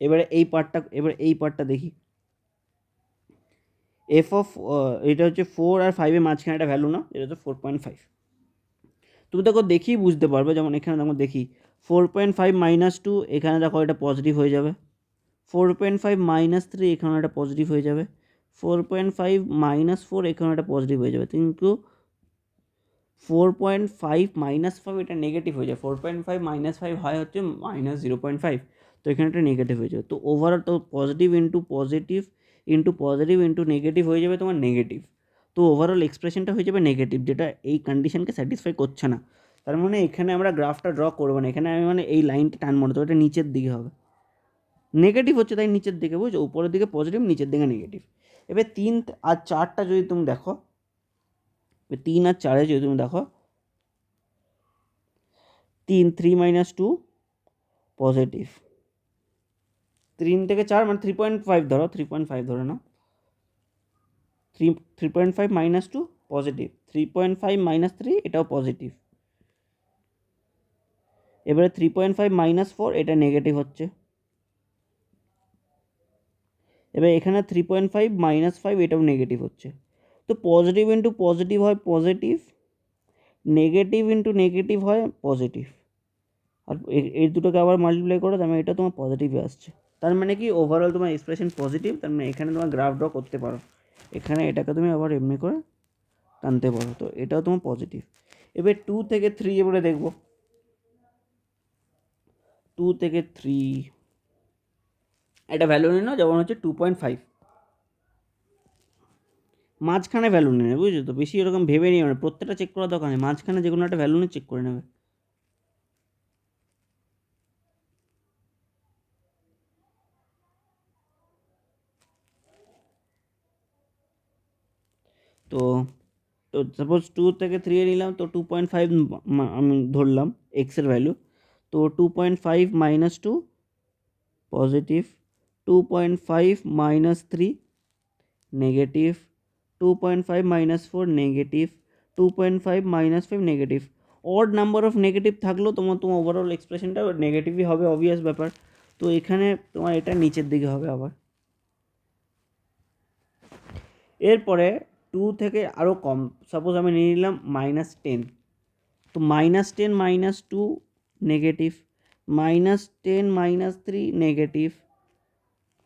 এবারে এই পার্টটা দেখি। এফ অফ এটা হচ্ছে 4 আর 5-এর মাঝখানে একটা ভ্যালু না, এটা হচ্ছে 4.5। তুমি দেখো দেখি বুঝতে পারবে, যেমন এখানে দেখো দেখি 4.5 মাইনাস 2, এখানে দেখো এটা পজিটিভ হয়ে যাবে। 4.5 মাইনাস 3, এখানে একটা পজিটিভ হয়ে যাবে। 4.5 মাইনাস 4, এখানে একটা পজিটিভ হয়ে যাবে। কিন্তু 4.5 মাইনাস 5 এটা নেগেটিভ হয়ে যায়। 4.5 মাইনাস 5 হয় হচ্ছে মাইনাস 0.5, তো এখানে একটা নেগেটিভ হয়ে যাবে। তো ওভারঅল তো positive into positive into positive into negative হয়ে যাবে তোমার নেগেটিভ। তো ওভারঅল এক্সপ্রেশনটা হয়ে যাবে নেগেটিভ, যেটা এই কন্ডিশনকে স্যাটিসফাই করছে না। তার মানে এখানে আমরা গ্রাফটা ড্র করবো না, এখানে আমি মানে এই লাইনটা টানবো না, তো এটা নিচের দিকে হবে। নেগেটিভ হচ্ছে তাই নিচের দিকে, বুঝছো? উপরের দিকে পজিটিভ, নিচের দিকে নেগেটিভ। এবার 3 আর 4টা যদি তুমি দেখো, 3 আর 4-এ যদি তুমি দেখো 3 মাইনাস 2 পজিটিভ, 3 থেকে 4 মানে 3.5 ধরো, 3.5 ধরে নাও। 3.5 মাইনাস 2 পজিটিভ, 3.5 মাইনাস 3 এটাও পজিটিভ। এবারে 3.5 মাইনাস 4 এটা নেগেটিভ হচ্ছে। এবার এখানে 3.5 মাইনাস 5 এটাও নেগেটিভ হচ্ছে। তো পজিটিভ ইন্টু পজিটিভ হয় পজিটিভ, নেগেটিভ ইন্টু নেগেটিভ হয় পজিটিভ। আর এই দুটোকে আবার মাল্টিপ্লাই করো, তার মানে এটা তোমার পজিটিভে আসছে। তার মানে কি ওভারঅল তোমার এক্সপ্রেশন পজিটিভ, তার মানে এখানে তোমার গ্রাফ ড্র করতে পারো। এখানে এটাকে তুমি আবার এমনি করে টানতে পারো, তো এটাও তোমার পজিটিভ। এবার 2 থেকে 3 এবারে দেখবো। 2 থেকে 3 এটা ভ্যালু নিয়ে নাও, যেমন হচ্ছে 2.5, মাঝখানে ভ্যালু নিয়ে নেবে, বুঝছো তো? বেশি এরকম ভেবে নিও না, প্রত্যেকটা চেক করার দরকার নেই, মাঝখানে যে কোনো একটা ভ্যালু নিয়ে চেক করে নেবে। তো তো সাপোজ 2 থেকে 3 এ নিলাম, তো 2.5 আমি ধরলাম এক্সের ভ্যালু। তো 2.5 minus 2 positive, 2.5 minus 3 negative, 2.5 minus 4 negative, 2.5 minus 5 negative. Odd number of negative থাকলেও তোমার ওভারঅল এক্সপ্রেশনটা নেগেটিভই হবে, অবভিয়াস ব্যাপার। তো এখানে তোমার এটা নিচের দিকে হবে আবার। এরপরে 2 থেকে আরও কম, সাপোজ আমি নিয়ে নিলাম -10, তো -10 minus 2 negative, -10 minus 3 negative,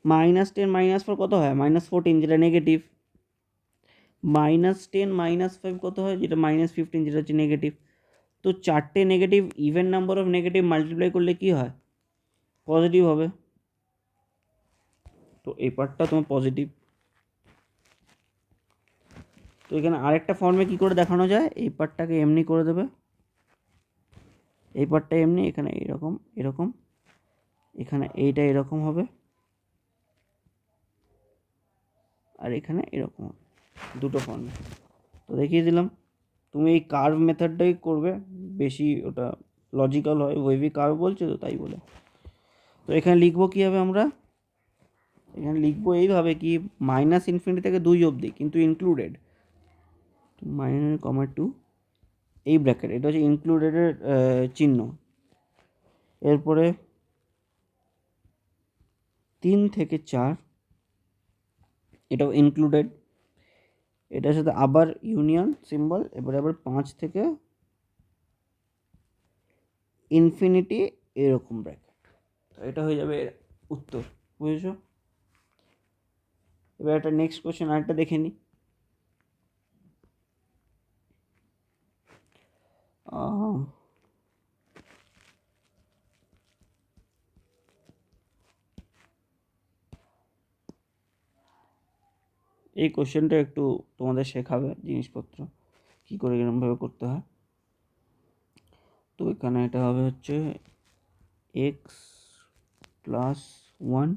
-10 minus 4 কত হয় -14, যেটা নেগেটিভ, -10 মাইনাস 5 কত হয়, যেটা -15, যেটা হচ্ছে নেগেটিভ। তো চারটে negative, even number of negative multiply করলে কি হয়, পজিটিভ হবে। তো এই পার্টটা তোমার পজিটিভ। তো এখানে আরেকটা ফর্মে কি করে দেখানো যায়, এই পার্টটাকে এমনি করে দেবে, এই পার্টটা এমনি, এখানে এরকম এরকম, এখানে এইটা এরকম হবে, আর এখানে এরকম হবে, দুটো ফর্মে। তো দেখিয়ে দিলাম। তুমি এই কার্ভ মেথডটাই করবে, বেশি ওটা লজিক্যাল হয়, ওয়েভি কার্ভ বলছে তো তাই বলে। তো এখানে লিখবো কীভাবে আমরা, এখানে লিখবো এইভাবে কি -∞ থেকে 2 অবধি কিন্তু ইনক্লুডেড, -2 এই ব্র্যাকেট, এটা হচ্ছে ইনক্লুডেডের চিহ্ন। এরপরে 3 থেকে 4 এটাও ইনক্লুডেড, এটার সাথে আবার ইউনিয়ন সিম্বল। এবারে আবার 5 থেকে ইনফিনিটি এরকম ব্র্যাকেট। তো এটা হয়ে যাবে উত্তর, বুঝেছো? এবার একটা নেক্সট কোশ্চেন আরেকটা দেখে নিই। এই কোশ্চেনটা একটু তোমাদের শেখাবে জিনিসপত্র, কী করে এরকমভাবে করতে হয়। তো এখানে এটা হবে হচ্ছে x plus 1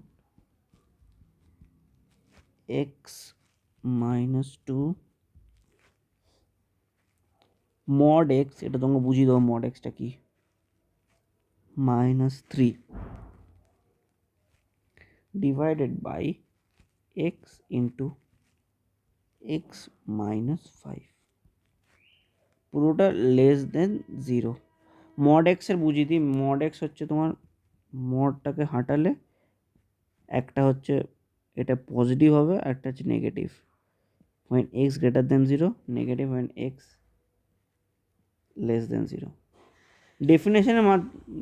x minus 2 mod x, এটা তোমাকে বুঝিয়ে দেবো মড এক্সটা কি, -3 divided by x into x minus 5, পুরোটা লেস দেন 0। মড এক্সের বুঝিয়ে দিই, মড এক্স হচ্ছে তোমার মডটাকে হাঁটালে একটা হচ্ছে এটা পজিটিভ হবে, একটা হচ্ছে negative, when x greater than 0, negative when x less than 0।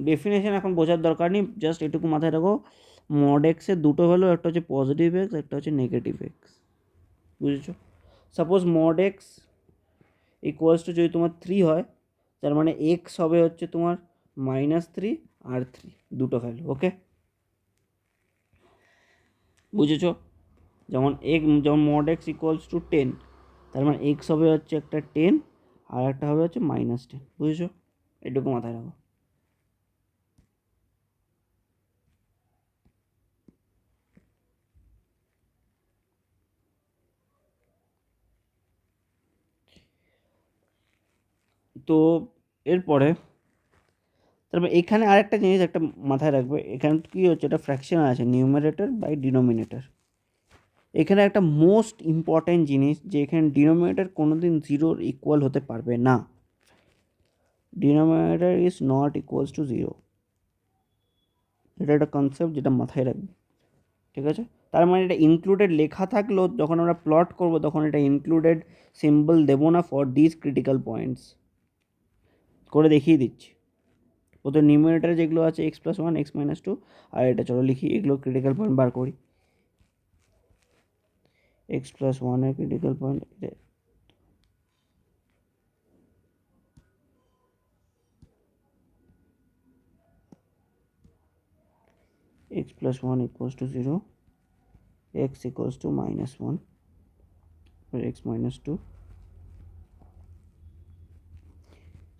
Definition এখন বোঝার দরকার নেই, জাস্ট এটুকু মাথায় রাখো, মড এক্সের দুটো হলো, একটা হচ্ছে পজিটিভ এক্স, একটা হচ্ছে নেগেটিভ এক্স, বুঝেছো? Suppose mod x equals two যদি তোমার 3 হয়, তার মানে এক্স হবে হচ্ছে তোমার -3 আর 3, দুটো ভ্যালু, ওকে? বুঝেছো? যেমন মড এক্স ইকুয়ালস টু 10, তার মানে এক্স হবে হচ্ছে একটা 10 আর একটা হবে হচ্ছে -10, বুঝেছো? এটুকু মাথায় রাখো। তো এরপরে তারপর এখানে আরেকটা জিনিস একটা মাথায় রাখবে, এখানে কী হচ্ছে, এটা ফ্র্যাকশন আছে, নিউমারেটর বাই ডিনোমিনেটর। এখানে একটা মোস্ট ইম্পর্ট্যান্ট জিনিস যে এখানে ডিনোমিনেটর কোনো দিন জিরোর ইকুয়াল হতে পারবে না, denominator is not equals to zero. এটা একটা কনসেপ্ট যেটা মাথায় রাখবে, ঠিক আছে? তার মানে এটা ইনক্লুডেড লেখা থাকলেও যখন আমরা প্লট করব তখন এটা ইনক্লুডেড সিম্বল দেবো না ফর দিস ক্রিটিক্যাল পয়েন্টস, করে দেখিয়ে দিচ্ছি। ওদের নিউমারেটরে যেগুলো আছে x+1 x-2, আর এটা চলো লিখি, এগুলো ক্রিটিক্যাল পয়েন্ট বার করি। x+1 এর critical point x+1 equals to 0, x equals to -1, or x-2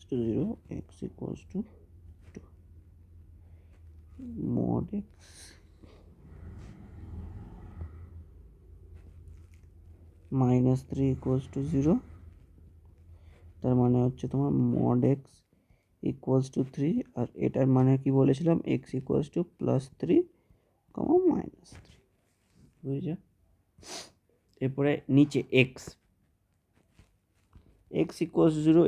to 0, x equals to 2, mod x -3 equals to 0, তার মানে হচ্ছে তোমার mod x equals to 3, আর এটার মানে কি বলেছিলাম, x equals to +3, -3, বুঝেছো? এরপরে নিচে x equals to 0,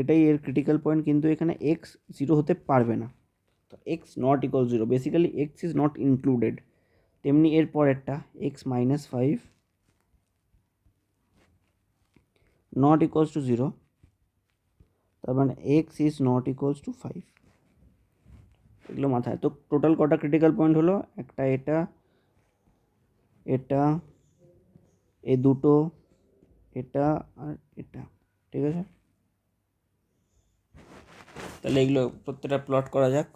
এটাই এর ক্রিটিক্যাল পয়েন্ট, কিন্তু এখানে x 0 হতে পারবে না, তো x not equal 0, basically x is not included. তেমনি এর পরেরটা x-5 নট ইকুয়ালস টু 0, তার মানে x is not equals to 5। এগুলো মাথায়। তো টোটাল কটা ক্রিটিক্যাল পয়েন্ট হলো, একটা এটা, এটা, এই দুটো, এটা আর এটা, ঠিক আছে? তাহলে এগুলো প্রত্যেকটা প্লট করা যাক।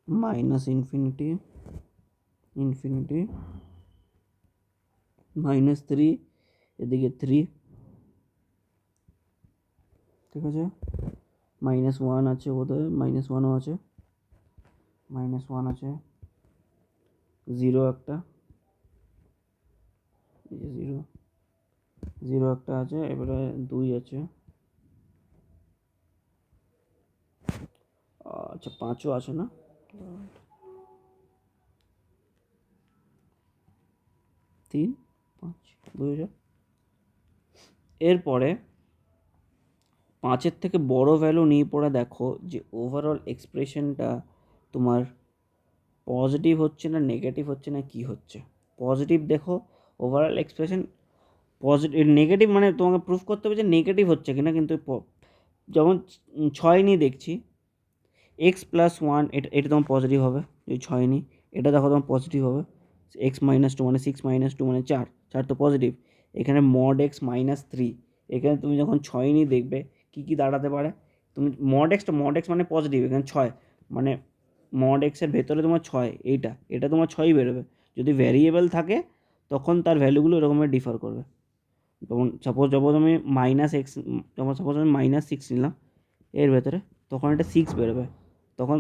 -∞, ইনফিনিটি, -3, এদিকে 3, ঠিক আছে? -1 আছে বোধহয়, -1ও আছে, -1 আছে, 0 একটা, এই যে 0, 0 একটা আছে, এবারে 2 আছে, আচ্ছা 5ও আছে না, 3, 5, বুঝেছ? এরপরে 5-এর থেকে বড় ভ্যালু নিয়ে পড়ে দেখো যে ওভারঅল এক্সপ্রেশনটা তোমার পজিটিভ হচ্ছে না নেগেটিভ হচ্ছে না কি হচ্ছে। পজিটিভ দেখো, ওভারঅল এক্সপ্রেশন পজিটিভ, নেগেটিভ মানে তোমাকে প্রুফ করতে হবে যে নেগেটিভ হচ্ছে কিনা, কিন্তু যেমন 6 নিয়ে দেখছি, x+1, এটা তোমার পজিটিভ হবে, যদি 6 নিই, এটা দেখো তোমার পজিটিভ হবে, x-2 মানে 6-2 মানে 4, 4 তো পজিটিভ। এখানে mod x-3, এখানে তুমি যখন 6 নিয়ে দেখবে কী কী দাঁড়াতে পারে, তুমি mod x মানে পজিটিভ, এখানে 6 মানে mod x এর ভেতরে তোমার 6, এটা তোমার 6ই বেরোবে। যদি ভ্যারিয়েবল থাকে তখন তার ভ্যালুগুলো এরকমের ডিফার করবে। যেমন সাপোজ আমি সাপোজ আমি -6 নিলাম এর ভেতরে, তখন এটা 6 বেরোবে, তখন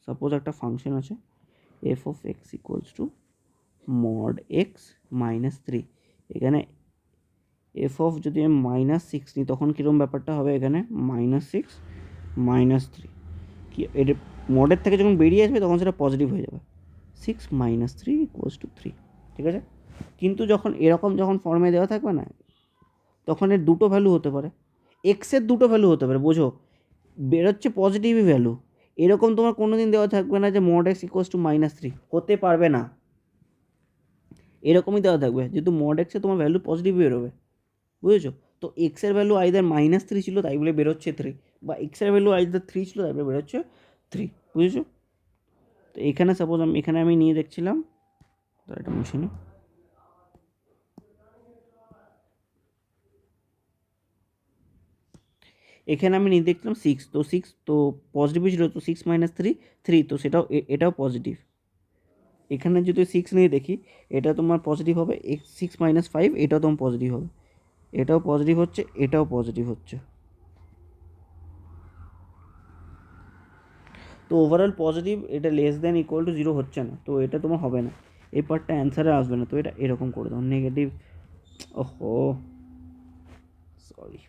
সাপোজ একটা ফাংশন আছে f(x) = mod x -3, এখানে f যদি আমি -6 নিই তখন কীরকম ব্যাপারটা হবে, এখানে -6 -3, কি এটা মডের থেকে যখন বেরিয়ে আসবে তখন সেটা পজিটিভ হয়ে যাবে, 6 -3 = 3, ঠিক আছে? কিন্তু যখন ফর্মে দেওয়া থাকবে না, তখন এর দুটো ভ্যালু হতে পারে, এক্সের দুটো ভ্যালু হতে পারে, বোঝো, বেরোচ্ছে পজিটিভই ভ্যালু, এরকম তোমার কোনো দিন দেওয়া থাকবে না যে mod x = -3, হতে পারবে না, এরকমই দেওয়া থাকবে, যেহেতু mod x এ তোমার ভ্যালু পজিটিভ বেরোবে, বুঝেছো? তো এক্সের ভ্যালু আইদার -3 ছিল তাই বলে বেরোচ্ছে 3, বা এক্সের ভ্যালু আইদার 3 ছিল তাই বলে বেরোচ্ছে 3, বুঝেছো? তো এখানে সাপোজ আমি নিয়ে দেখছিলাম, তো এটা মুছে নিই, এখানে আমি নিয়ে দেখলাম 6, তো 6 তো পজিটিভ ছিল, তো 6 -3 3, তো সেটাও এটাও পজিটিভ। এখানে যদি 6 নিয়ে দেখি, এটা তোমার পজিটিভ হবে, 6 - 5 এটাও তোমার পজিটিভ হবে, এটাও পজিটিভ হচ্ছে, এটাও পজিটিভ হচ্ছে। তো ওভারঅল পজিটিভ, এটা <= 0 হচ্ছে না, তো এটা তোমার হবে না। এই পার্টটা অ্যান্সারে আসবে না, তো এটা এরকম করে দাও নেগেটিভ। ওহো সরি।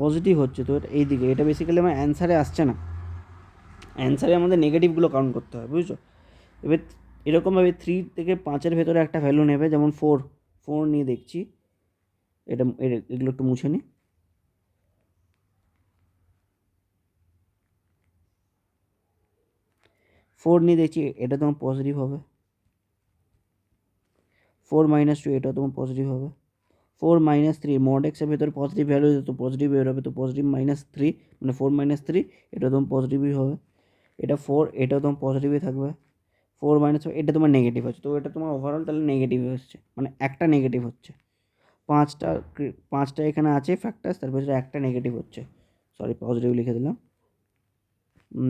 পজিটিভ হচ্ছে তো এটা এইদিকে, এটা বেসিক্যালি আমার অ্যান্সারে আসছে না, অ্যান্সারে আমাদের নেগেটিভগুলো কাউন্ট করতে হয়, বুঝছো? এবার এরকমভাবে 3 থেকে 5-এর ভেতরে একটা ভ্যালু নেবে, যেমন 4, 4 নিয়ে দেখছি, এটা এগুলো একটু মুছে নিই। 4 নিয়ে দেখছি, এটা তোমার পজিটিভ হবে। 4 - 2 এটা তোমার পজিটিভ হবে। 4 - 3 মড এক্সের ভেতরে পজিটিভ ভ্যালু তো পজিটিভ বেরোবে, তো পজিটিভ -3 মানে 4 - 3 এটা তোমার পজিটিভই হবে। এটা 4, এটাও তোমার পজিটিভই থাকবে। 4 - 4 এটা তোমার নেগেটিভ হচ্ছে, তো এটা তোমার ওভারঅল তাহলে নেগেটিভ হচ্ছে, মানে একটা নেগেটিভ হচ্ছে। পাঁচটা এখানে আছে ফ্যাক্টার্স, তার ভিতরে একটা নেগেটিভ হচ্ছে, সরি পজিটিভ লিখে দিলাম,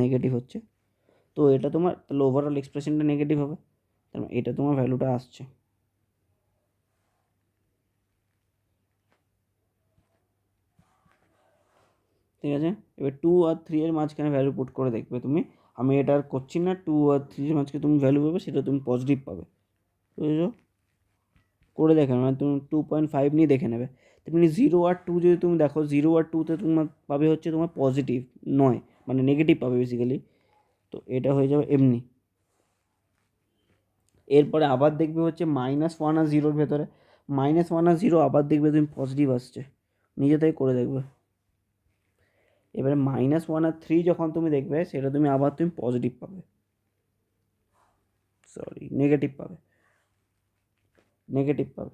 নেগেটিভ হচ্ছে। তো এটা তোমার তাহলে ওভারঅল এক্সপ্রেশনটা নেগেটিভ হবে, তার মানে এটা তোমার ভ্যালুটা আসছে। ঠিক আছে, এবার 2 আর 3 এর মাঝখানে ভ্যালু পুট করে দেখবে তুমি, আমি এটা আর করছি না, 2 আর 3 এর মাঝখানে তুমি ভ্যালু পাবে, সেটা তুমি পজিটিভ পাবে, বুঝেছো? করে দেখে মানে তুমি 2.5 নিয়ে দেখে নেবে। তেমনি 0 আর 2 যদি তুমি দেখো, 0 আর 2তে তোমার পাবে হচ্ছে তোমার পজিটিভ নয়, মানে নেগেটিভ পাবে বেসিক্যালি, তো এটা হয়ে যাবে এমনি। এরপরে আবার দেখবে হচ্ছে -1 আর 0-র ভেতরে, -1 আর 0 আবার দেখবে তুমি পজিটিভ আসছে, নিজে থেকে করে দেখবে। এবারে -1 আর 3 যখন তুমি দেখবে, সেটা তুমি আবার তুমি পজিটিভ পাবে, সরি নেগেটিভ পাবে, নেগেটিভ পাবে।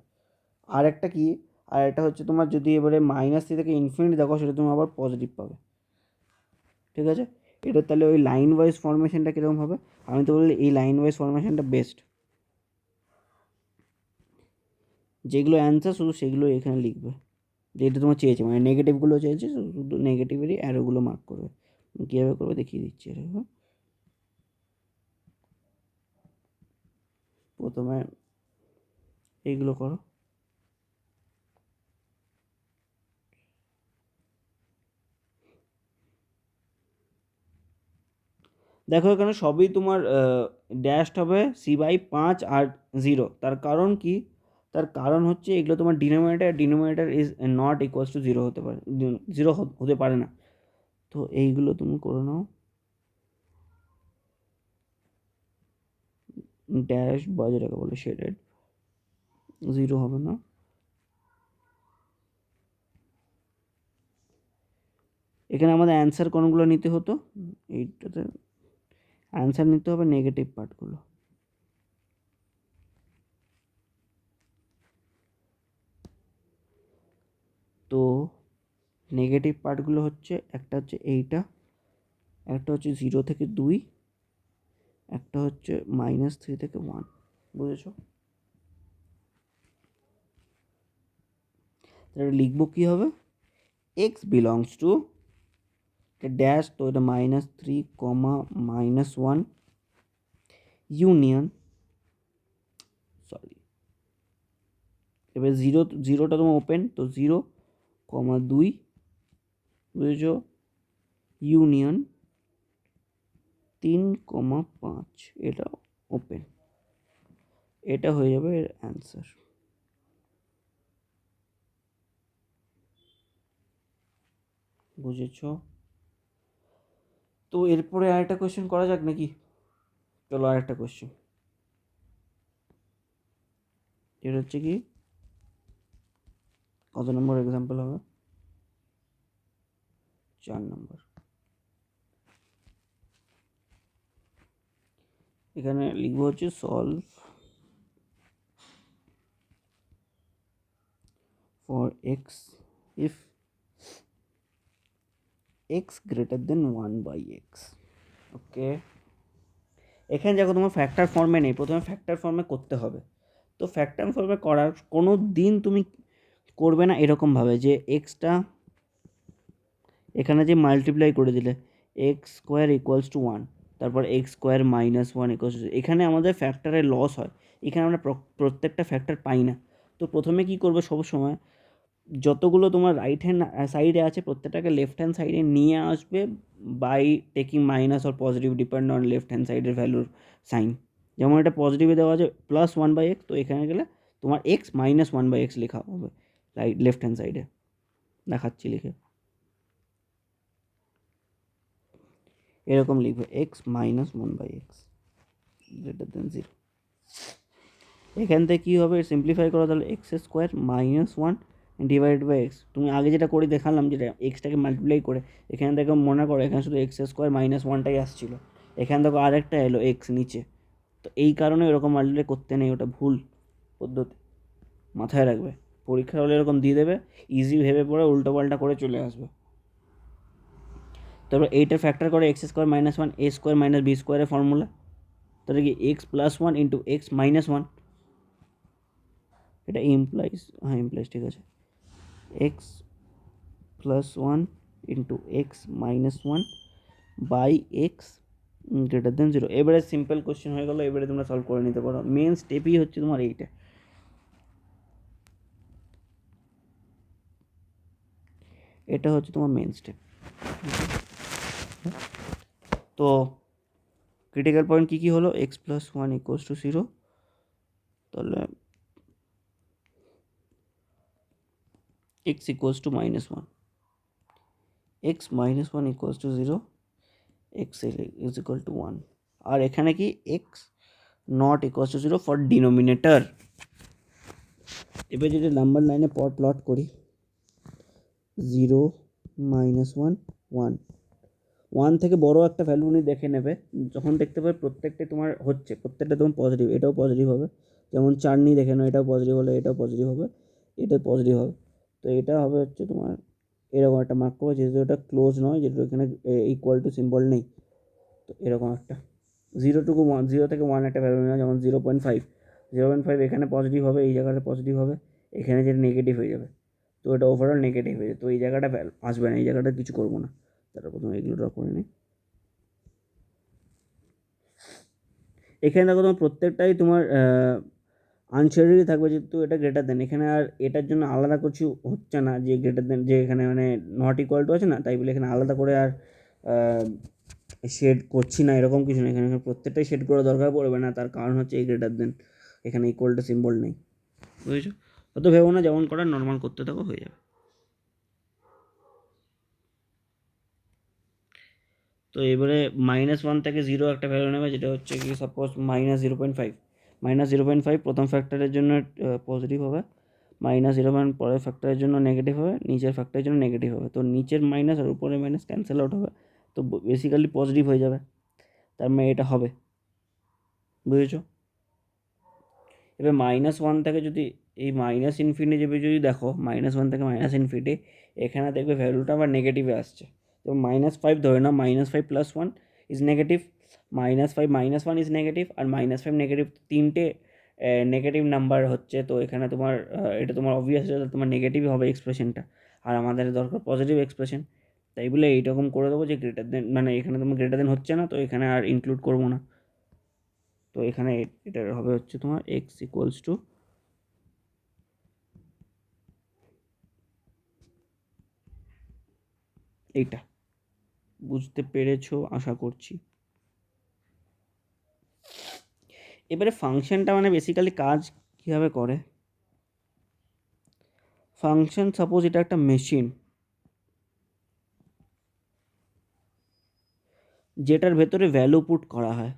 আর একটা কি, আর একটা হচ্ছে তোমার যদি এবারে -3 থেকে ইনফিনিটি দেখো, সেটা তুমি আবার পজিটিভ পাবে, ঠিক আছে? এটা তাহলে ওই লাইন ওয়াইজ ফরমেশনটা কীরকম হবে, আমি তো বললি এই লাইন ওয়াইজ ফরমেশনটা বেস্ট। যেগুলো অ্যান্সার শুধু সেগুলো এখানে লিখবে, যেটা তোমার চেয়েছে, মানে নেগেটিভগুলো চেয়েছে শুধু নেগেটিভেরই অ্যারোগুলো মার্ক করবে। কীভাবে করবে দেখিয়ে দিচ্ছি এটা, হ্যাঁ। প্রথমে এইগুলো করো, দেখো এখানে সবই তোমার ড্যাশড হবে C/5 আর 0, তার কারণ কি, তার কারণ হচ্ছে এগুলো তোমার denominator is not equals to 0 হতে পারে, 0 হতে পারে না, তো এইগুলো তুমি করে নাও। ড্যাশ বা যেটাকে বলে শেডেড, 0 হবে না। এখানে আমাদের অ্যান্সার কোনগুলো নিতে হতো, এইটাতে অ্যান্সার নিতে হবে নেগেটিভ পার্টগুলো। তো নেগেটিভ পার্টগুলো হচ্ছে, একটা হচ্ছে এইটা, একটা হচ্ছে 0 থেকে 2, একটা হচ্ছে -3 থেকে 1, বুঝেছো? তাহলে লিখবো কী হবে, এক্স বিলংস টু ড্যাশ, তো এটা -3, -1 ইউনিয়ন, সরি এবার 0টা তোমার ওপেন, তো 0, 2, বুঝেছো, ইউনিয়ন 3, 5 এটা ওপেন, এটা হয়ে যাবে এর অ্যান্সার, বুঝেছো? তো এরপরে আরেকটা কোয়েশ্চেন করা যাক নাকি? চলো আরেকটা কোয়েশ্চেন, এটা হচ্ছে কি, কত নম্বর এক্সাম্পল হবে, 4 নম্বর। এখানে লিখবো হচ্ছে solve for x if x greater than 1/x। ওকে, এখানে দেখো তোমার ফ্যাক্টর ফর্মে নেই, প্রথমে ফ্যাক্টর ফর্মে করতে হবে। তো ফ্যাক্টর ফর্মে করার কোনো দিন তুমি করবে না এরকমভাবে যে এক্সটা এখানে যে মাল্টিপ্লাই করে দিলে x² = 1, তারপর x² - 1 = 0, এখানে আমাদের ফ্যাক্টরের লস হয়, এখানে আমরা প্রত্যেকটা ফ্যাক্টর পাই না। তো প্রথমে কী করবে, সব সময় যতগুলো তোমার রাইট হ্যান্ড সাইডে আছে প্রত্যেকটাকে লেফট হ্যান্ড সাইডে নিয়ে আসবে by taking minus or positive depend on left hand সাইডের ভ্যালুর সাইন। যেমন এটা পজিটিভে দেওয়া আছে +1/x, তো এখানে গেলে তোমার x -1/x লেখা হবে রাইট লেফট হ্যান্ড সাইডে, দেখাচ্ছি লিখে এরকম লিখবে x -1/x গ্রেটার দেন 0। এখান থেকে কী হবে, সিম্পলিফাই করা তাহলে x² -1 ডিভাইড বাই এক্স। তুমি আগে যেটা করে দেখালাম, যেটা এক্সটাকে মাল্টিপ্লাই করে, এখানে থেকে মনে করো এখানে শুধু x² -1টাই আসছিলো, এখান থেকে আরেকটা এলো x নিচে, তো এই কারণে এরকম মাল্টিপ্লাই করতে নেই, ওটা ভুল পদ্ধতি, মাথায় রাখবে। পরীক্ষা হলে এরকম দিয়ে দেবে, ইজি ভেবে পড়ে উল্টো পাল্টা করে চলে আসবে। তারপর এইটার ফ্যাক্টর করে x² -1 a² - b² এর ফর্মুলা, তাহলে কি x + 1 ইন্টু x - 1, এটা ইমপ্লাইজ, হ্যাঁ ইমপ্লাইজ ঠিক আছে, x + 1 into x - 1 by x greater than 0। এবারে সিম্পল কোশ্চেন হয়ে গেলো, এবারে তোমরা সলভ করে নিতে পারো। মেন স্টেপই হচ্ছে তোমার এইটা, এটা হচ্ছে তোমার মেন স্টেপ। তো ক্রিটিক্যাল পয়েন্ট কী কী হলো, x + 1 = 0, তাহলে x = -1, x - 1 = 0, x = 1, আর এখানে কি x not equals to 0 for denominator. এবার যদি নাম্বার লাইনে প্লট করি 0 -1 1, 1 থেকে বড় একটা ভ্যালু উনি দেখে নেবে, যখন দেখতে পাবে প্রত্যেকটা তোমার হচ্ছে, প্রত্যেকটা তোমার পজিটিভ, এটাও পজিটিভ হবে, যেমন 4 নিয়ে দেখে নাও, এটাও পজিটিভ হলে এটাও পজিটিভ হবে, এটা পজিটিভ হবে, তো এটা হবে হচ্ছে তোমার এরকম একটা মার্ক করবে, যেহেতু এটা ক্লোজ নয়, যেহেতু এখানে ইকুয়াল টু সিম্বল নেই, তো এরকম একটা 0 থেকে 1 একটা ভ্যালু নেওয়া, যেমন 0.5 এখানে পজিটিভ হবে, এই জায়গাটা পজিটিভ হবে, এখানে যেটা নেগেটিভ হয়ে যাবে, তো এটা ওভারঅল নেগেটিভ হয়ে যাবে, তো এই জায়গাটা আসবে না, এই জায়গাটা কিছু করবো না। তারপর প্রথমে এগুলো ড্র করে নিই। এখানে দেখো তোমার প্রত্যেকটাই তোমার আনশেডেডই থাকবে, যেহেতু এটা গ্রেটার দেন, এখানে আর এটার জন্য আলাদা কিছু হচ্ছে না, যে গ্রেটার দেন যে এখানে মানে নট ইকুয়াল টু আছে না, তাই বলে এখানে আলাদা করে আর শেড করছি না, এরকম কিছু না, এখানে প্রত্যেকটাই শেড করা দরকার পড়বে না, তার কারণ হচ্ছে এই গ্রেটার দেন, এখানে ইকুয়াল টু সিম্বল নেই, বুঝেছো? অত ভেবো না, যেমন করার নর্মাল করতে থাকো, হয়ে যাবে। তো এবারে -1 থেকে 0 একটা ভ্যালু নেবে, যেটা হচ্ছে কি সাপোজ -0.5, -0.5 প্রথম ফ্যাক্টরের জন্য পজিটিভ হবে, -0.5 পরের ফ্যাক্টরের জন্য নেগেটিভ হবে, নিচের ফ্যাক্টরের জন্য নেগেটিভ হবে, তো নিচের মাইনাস আর উপরের মাইনাস ক্যান্সেল আউট হবে, তো বেসিক্যালি পজিটিভ হয়ে যাবে, তার মানে এটা হবে, বুঝেছো? এবার -1 থেকে যদি এই -∞ যদি দেখো, -1 থেকে -∞, এখানে দেখবে ভ্যালুটা আবার নেগেটিভে আসছে, তো -5 ধরে নাও, -5 + 1 ইজ নেগেটিভ, -5 - 1 ইজ নেগেটিভ, আর -5 নেগেটিভ, তিনটে নেগেটিভ নাম্বার হচ্ছে, তো এখানে তোমার এটা তোমার অবভিয়াসলি তোমার নেগেটিভ হবে এক্সপ্রেশনটা, আর আমাদের দরকার পজিটিভ এক্সপ্রেশন, তাই বলে এইরকম করে দেবো যে গ্রেটার দেন, মানে এখানে তোমার গ্রেটার দেন হচ্ছে না, তো এখানে আর ইনক্লুড করবো না, তো এখানে এটা হবে হচ্ছে তোমার x = এইটা। বুঝতে পেরেছো আশা করছি। এবারে ফাংশনটা মানে বেসিক্যালি কাজ কীভাবে করে, ফাংশন সাপোজ এটা একটা মেশিন, যেটার ভেতরে ভ্যালু পুট করা হয়,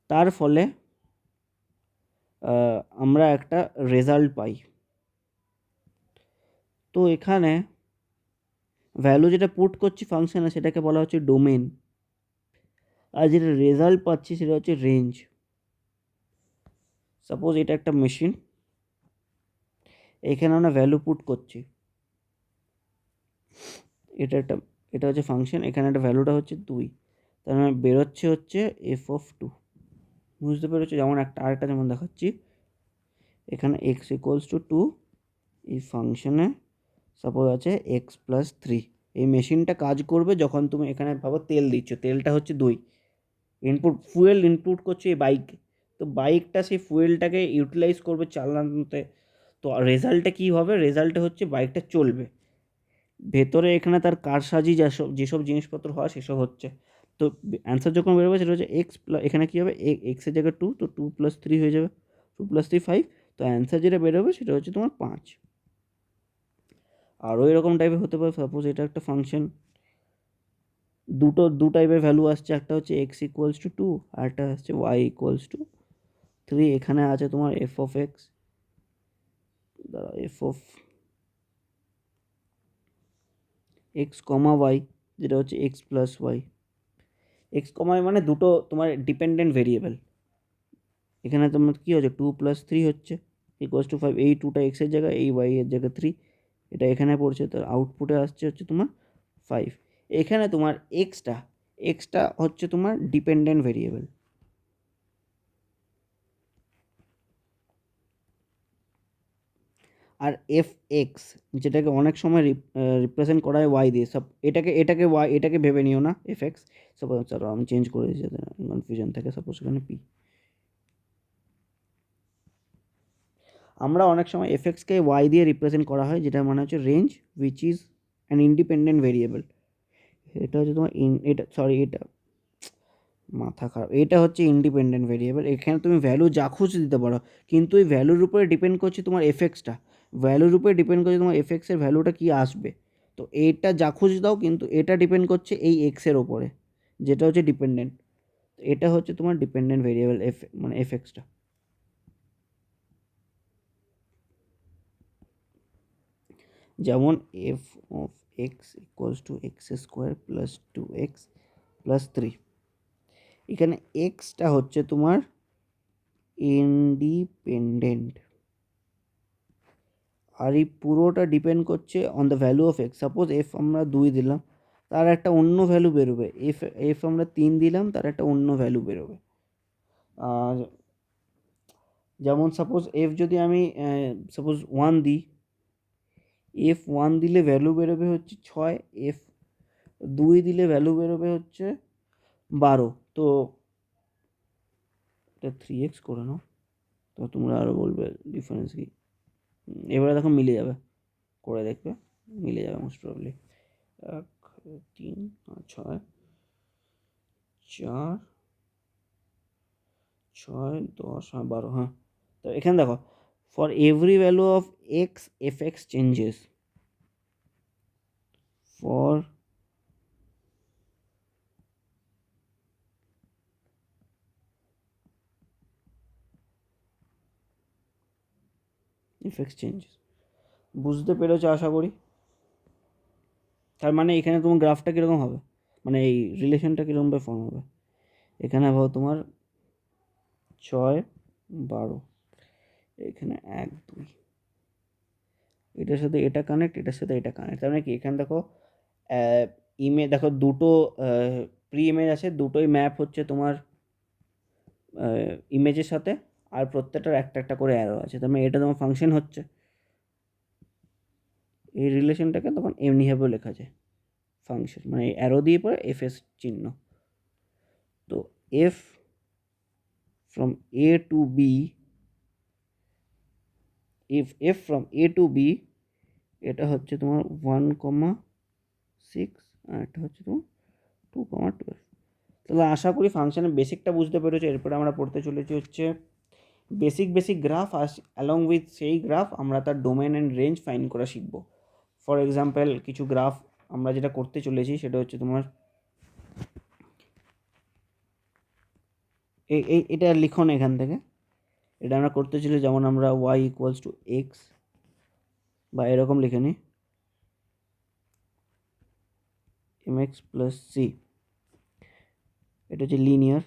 তার ফলে আমরা একটা রেজাল্ট পাই। তো এখানে ভ্যালু যেটা পুট করছি ফাংশনে, সেটাকে বলা হচ্ছে ডোমেন, আর যেটা রেজাল্ট পাচ্ছি সেটা হচ্ছে রেঞ্জ। সাপোজ এটা একটা মেশিন, এখানে আমরা ভ্যালু পুট করছি, এটা হচ্ছে ফাংশন, এখানে একটা ভ্যালুটা হচ্ছে 2, তার মানে বেরোচ্ছে হচ্ছে f(2), বুঝতে পেরেছো? যেমন আরেকটা যেমন দেখাচ্ছি, এখানে x = 2, এই ফাংশনে সাপোজ আছে x + 3, এই মেশিনটা কাজ করবে যখন তুমি এখানে ভাবো তেল দিচ্ছ, তেলটা হচ্ছে 2, ফুয়েল ইনপুট করছো এই বাইকে, তো বাইকটা সেই ফুয়েলটাকে ইউটিলাইজ করবে চালানোতে। তো রেজাল্টে কী হবে, রেজাল্টে হচ্ছে বাইকটা চলবে, ভেতরে এখানে তার কারসাজি যেসব জিনিসপত্র হয় সেসব হচ্ছে। তো অ্যান্সার যখন বেরোবে সেটা হচ্ছে এক্স প্লাস, এখানে কী হবে, এক্সের জায়গায় 2, তো 2 + 3 হয়ে যাবে, 2 + 3 5। তো অ্যান্সার যেটা বেরোবে সেটা হচ্ছে তোমার 5। আরও এরকম টাইপের হতে পারে, সাপোজ এটা একটা ফাংশন, দু টাইপের ভ্যালু আসছে, একটা হচ্ছে x = 2 আর একটা হচ্ছে y = 3। এখানে আছে তোমার f(x), f(x, y), যেটা হচ্ছে x + y। x, y মানে দুটো তোমার ডিপেন্ডেন্ট ভেরিয়েবল। এখানে তোমার কী হচ্ছে, 2 + 3 হচ্ছে =5। এই 2টা এক্সের জায়গায়, এই y এর জায়গায় 3, এটা এখানে পড়ছে, তো আউটপুটে আসছে হচ্ছে তোমার 5। এখানে তোমার এক্সটা হচ্ছে তোমার ডিপেন্ডেন্ট ভেরিয়েবল। আর f(x), যেটাকে অনেক সময় রিপ্রেজেন্ট করা হয় y দিয়ে, সব এটাকে ভেবে নিও না f(x). সাপোজ চলো আমি চেঞ্জ করে দিই যাতে কনফিউশন থাকে, সাপোজ এখানে p। আমরা অনেক সময় f(x)কে y দিয়ে রিপ্রেজেন্ট করা হয়, যেটা মানে হচ্ছে range which is an independent variable. এটা হচ্ছে তোমার এটা মাথা খারাপ, এটা হচ্ছে ইন্ডিপেন্ডেন্ট ভেরিয়েবল। এখানে তুমি ভ্যালু যা খুশি দিতে পারো, কিন্তু এই ভ্যালুর উপরে ডিপেন্ড করছে তোমার এফএক্সটা, ভ্যালুর উপরে ডিপেন্ড করছে তোমার এফএক্সের ভ্যালুটা কী আসবে। তো এইটা যা খুশি দাও, কিন্তু এটা ডিপেন্ড করছে এই এক্সের ওপরে, যেটা হচ্ছে ডিপেন্ডেন্ট। এটা হচ্ছে তোমার ডিপেন্ডেন্ট ভেরিয়েবল মানে এফএক্সটা। যেমন f(x)=x² + 2x + 3। এখানে এক্সটা হচ্ছে তোমার ইন্ডিপেন্ডেন্ট, আর এই পুরোটা ডিপেন্ড করছে on the value of x. Suppose F আমরা 2 দিলাম, তার একটা অন্য ভ্যালু বেরোবে, এফ আমরা 3 দিলাম, তার একটা অন্য ভ্যালু বেরোবে। আর যেমন সাপোজ এফ যদি আমি সাপোজ 1 দিই, f1 দিলে ভ্যালু বেরোবে হচ্ছে 6, f2 দিলে ভ্যালু বেরোবে হচ্ছে 12। তো এটা 3x করে নাও, তো তোমরা আরও বলবে ডিফারেন্স কি। এবারে দেখো মিলে যাবে, করে দেখবে মিলে যাবে মোস্ট প্রবলি। 1, 3, 6, 4, 6, 10, 12। হ্যাঁ, তো এখানে দেখো, for every value of x f(x) changes, for f(x) changes. বুঝতে পেরেছো আশা করি। তার মানে এখানে তোমার গ্রাফটা কীরকম হবে, মানে এই রিলেশনটা কীরকমভাবে ফর্ম হবে। এখানে ভাবো তোমার 6, 12, এখানে 1, 2, এটার সাথে এটা কানেক্ট, এটার সাথে এটা কানেক্ট। তার মানে কি, এখানে দেখো ইমেজ, দেখো দুটো প্রি ইমেজ আছে, দুটোই ম্যাপ হচ্ছে তোমার ইমেজের সাথে, আর প্রত্যেকটার একটা একটা করে অ্যারো আছে। তার মানে এটা তোমার ফাংশন হচ্ছে, এই রিলেশনটাকে তখন এমনিভাবেও লেখা যায় ফাংশন, মানে অ্যারো দিয়ে পরে এফএস চিহ্ন। তো F from A to B, F from A to B, এটা হচ্ছে তোমার 1,6, আর এটা হচ্ছে তোমার 2,12। তাহলে আশা করি ফাংশনের বেসিকটা বুঝতে পেরেছো। এরপরে আমরা পড়তে চলেছি হচ্ছে বেসিক গ্রাফ, আর অ্যালং উইথ সেই গ্রাফ আমরা তার ডোমেন অ্যান্ড রেঞ্জ ফাইন্ড করা শিখব। ফর এক্সাম্পল কিছু গ্রাফ আমরা যেটা করতে চলেছি সেটা হচ্ছে তোমার এটা লিখো না এখান থেকে, এটা আমরা করতে চলেছি, যেমন আমরা y=x, বা এরকম লিখে নিই mx + c। এটা হচ্ছে লিনিয়ার,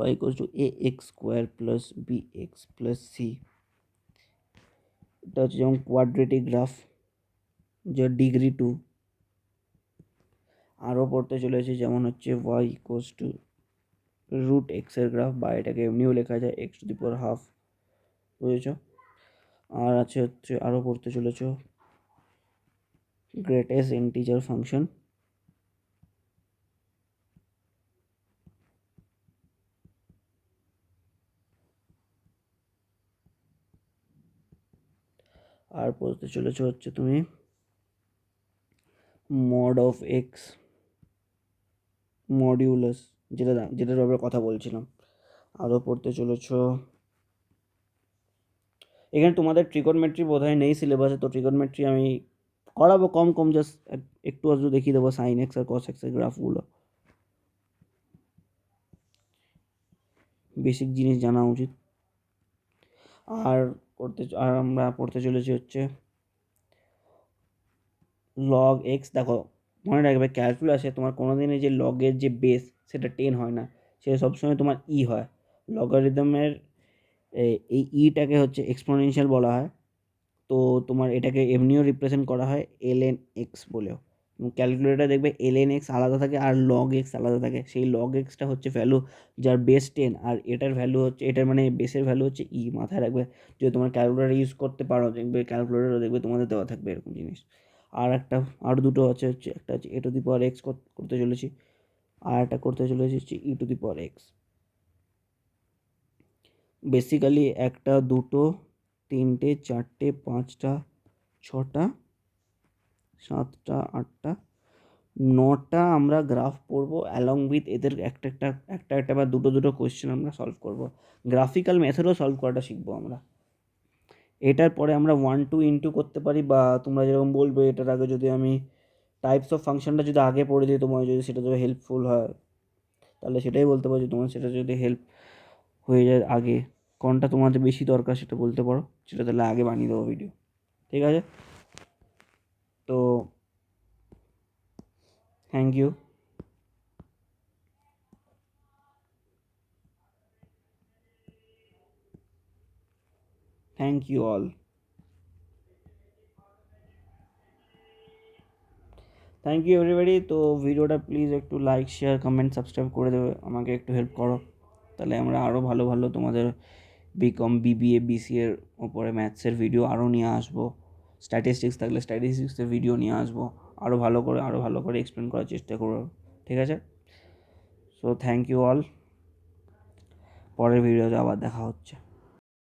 y=ax² + bx + c। এটা হচ্ছে যেমন কোয়াড্রেটিক গ্রাফ, যার ডিগ্রি 2। আরও পড়তে চলেছি, যেমন হচ্ছে y=√x এর গ্রাফ, বা এটাকে এমনিও লেখা যায় x⁻²। বুঝেছ? আর আছে হচ্ছে, আরও পড়তে চলেছ গ্রেটেস্ট ইন্টিজার ফাংশন, পড়তে চলেছো হচ্ছে তুমি মড অফ এক্স মডিউলাস, যেটার ব্যাপারে কথা বলছিলাম। আরও পড়তে চলেছো, এখানে তোমাদের ট্রিগোনমেট্রি বোধহয় নেই সিলেবাসে, তো ট্রিগোনমেট্রি আমি করাবো কম কম, জাস্ট একটু আধটু দেখিয়ে দেবো সাইন এক্স আর কস এক্সের গ্রাফগুলো, বেসিক জিনিস জানা উচিত। আর আমরা পড়তে চলেছি হচ্ছে লগ এক্স। দেখো মনে রাখবে ক্যালকুলাসে তোমার কোনো দিনই যে লগের যে বেস সেটা 10 হয় না, সেটা সবসময় তোমার ই হয়। লগারিদমের এই ইটাকে হচ্ছে এক্সপোনেনশিয়াল বলা হয়, তো তোমার এটাকে এমনিও রিপ্রেজেন্ট করা হয় ln x বলেও। ক্যালকুলেটার দেখবে ln x আলাদা থাকে আর log x আলাদা থাকে। সেই log xটা হচ্ছে ভ্যালু যার বেস 10, আর এটার ভ্যালু হচ্ছে, এটার মানে বেসের ভ্যালু হচ্ছে ই। মাথায় রাখবে, যদি তোমার ক্যালকুলেটার ইউজ করতে পারো দেখবে ক্যালকুলেটারও দেখবে তোমাদের দেওয়া থাকবে এরকম জিনিস। আর আর দুটো হচ্ছে একটা হচ্ছে এ টু দি পাওয়ার এক্স করতে চলেছি, আর একটা করতে চলেছি হচ্ছে E to the power X. Basically একটা, দুটো, তিনটে, চারটে, পাঁচটা, ছটা, সাতটা, আটটা, নটা আমরা গ্রাফ পড়বো অ্যালং উইথ এদের একটা বা দুটো কোয়েশ্চেন আমরা সলভ করব। গ্রাফিক্যাল মেথডও সলভ করাটা শিখবো আমরা। এটার পরে আমরা 1-2 ইনটু করতে পারি, বা তোমরা যেরকম বলবে এটার আগে যদি আমি টাইপস অফ ফাংশনটা যদি আগে পড়ে দিই, তোমার যদি সেটা যদি হেল্পফুল হয় তাহলে সেটাই বলতে পারো। তোমার সেটা যদি হেল্প হয়ে যায় আগে, কোনটা তোমাদের বেশি দরকার সেটা বলতে পারো, সেটা তাহলে আগে বানিয়ে দেবো ভিডিও। ঠিক আছে, তো thank you. Thank you all, thank you everybody. তো ভিডিওটা প্লিজ একটু লাইক, শেয়ার, কমেন্ট, সাবস্ক্রাইব করে দেবে, আমাকে একটু হেল্প করো, তাহলে আমরা আরও ভালো ভালো তোমাদের বিকম, বিবিএ, বিসিএর ওপরে ম্যাথসের ভিডিও আরও নিয়ে আসবো। স্ট্যাটিস্টিক্স থাকলে স্ট্যাটিস্টিক্সের ভিডিও নিয়ে আসবো, আরও ভালো করে এক্সপ্লেন করার চেষ্টা করবো। ঠিক আছে, সো থ্যাংক ইউ অল, পরের ভিডিওতে আবার দেখা হচ্ছে।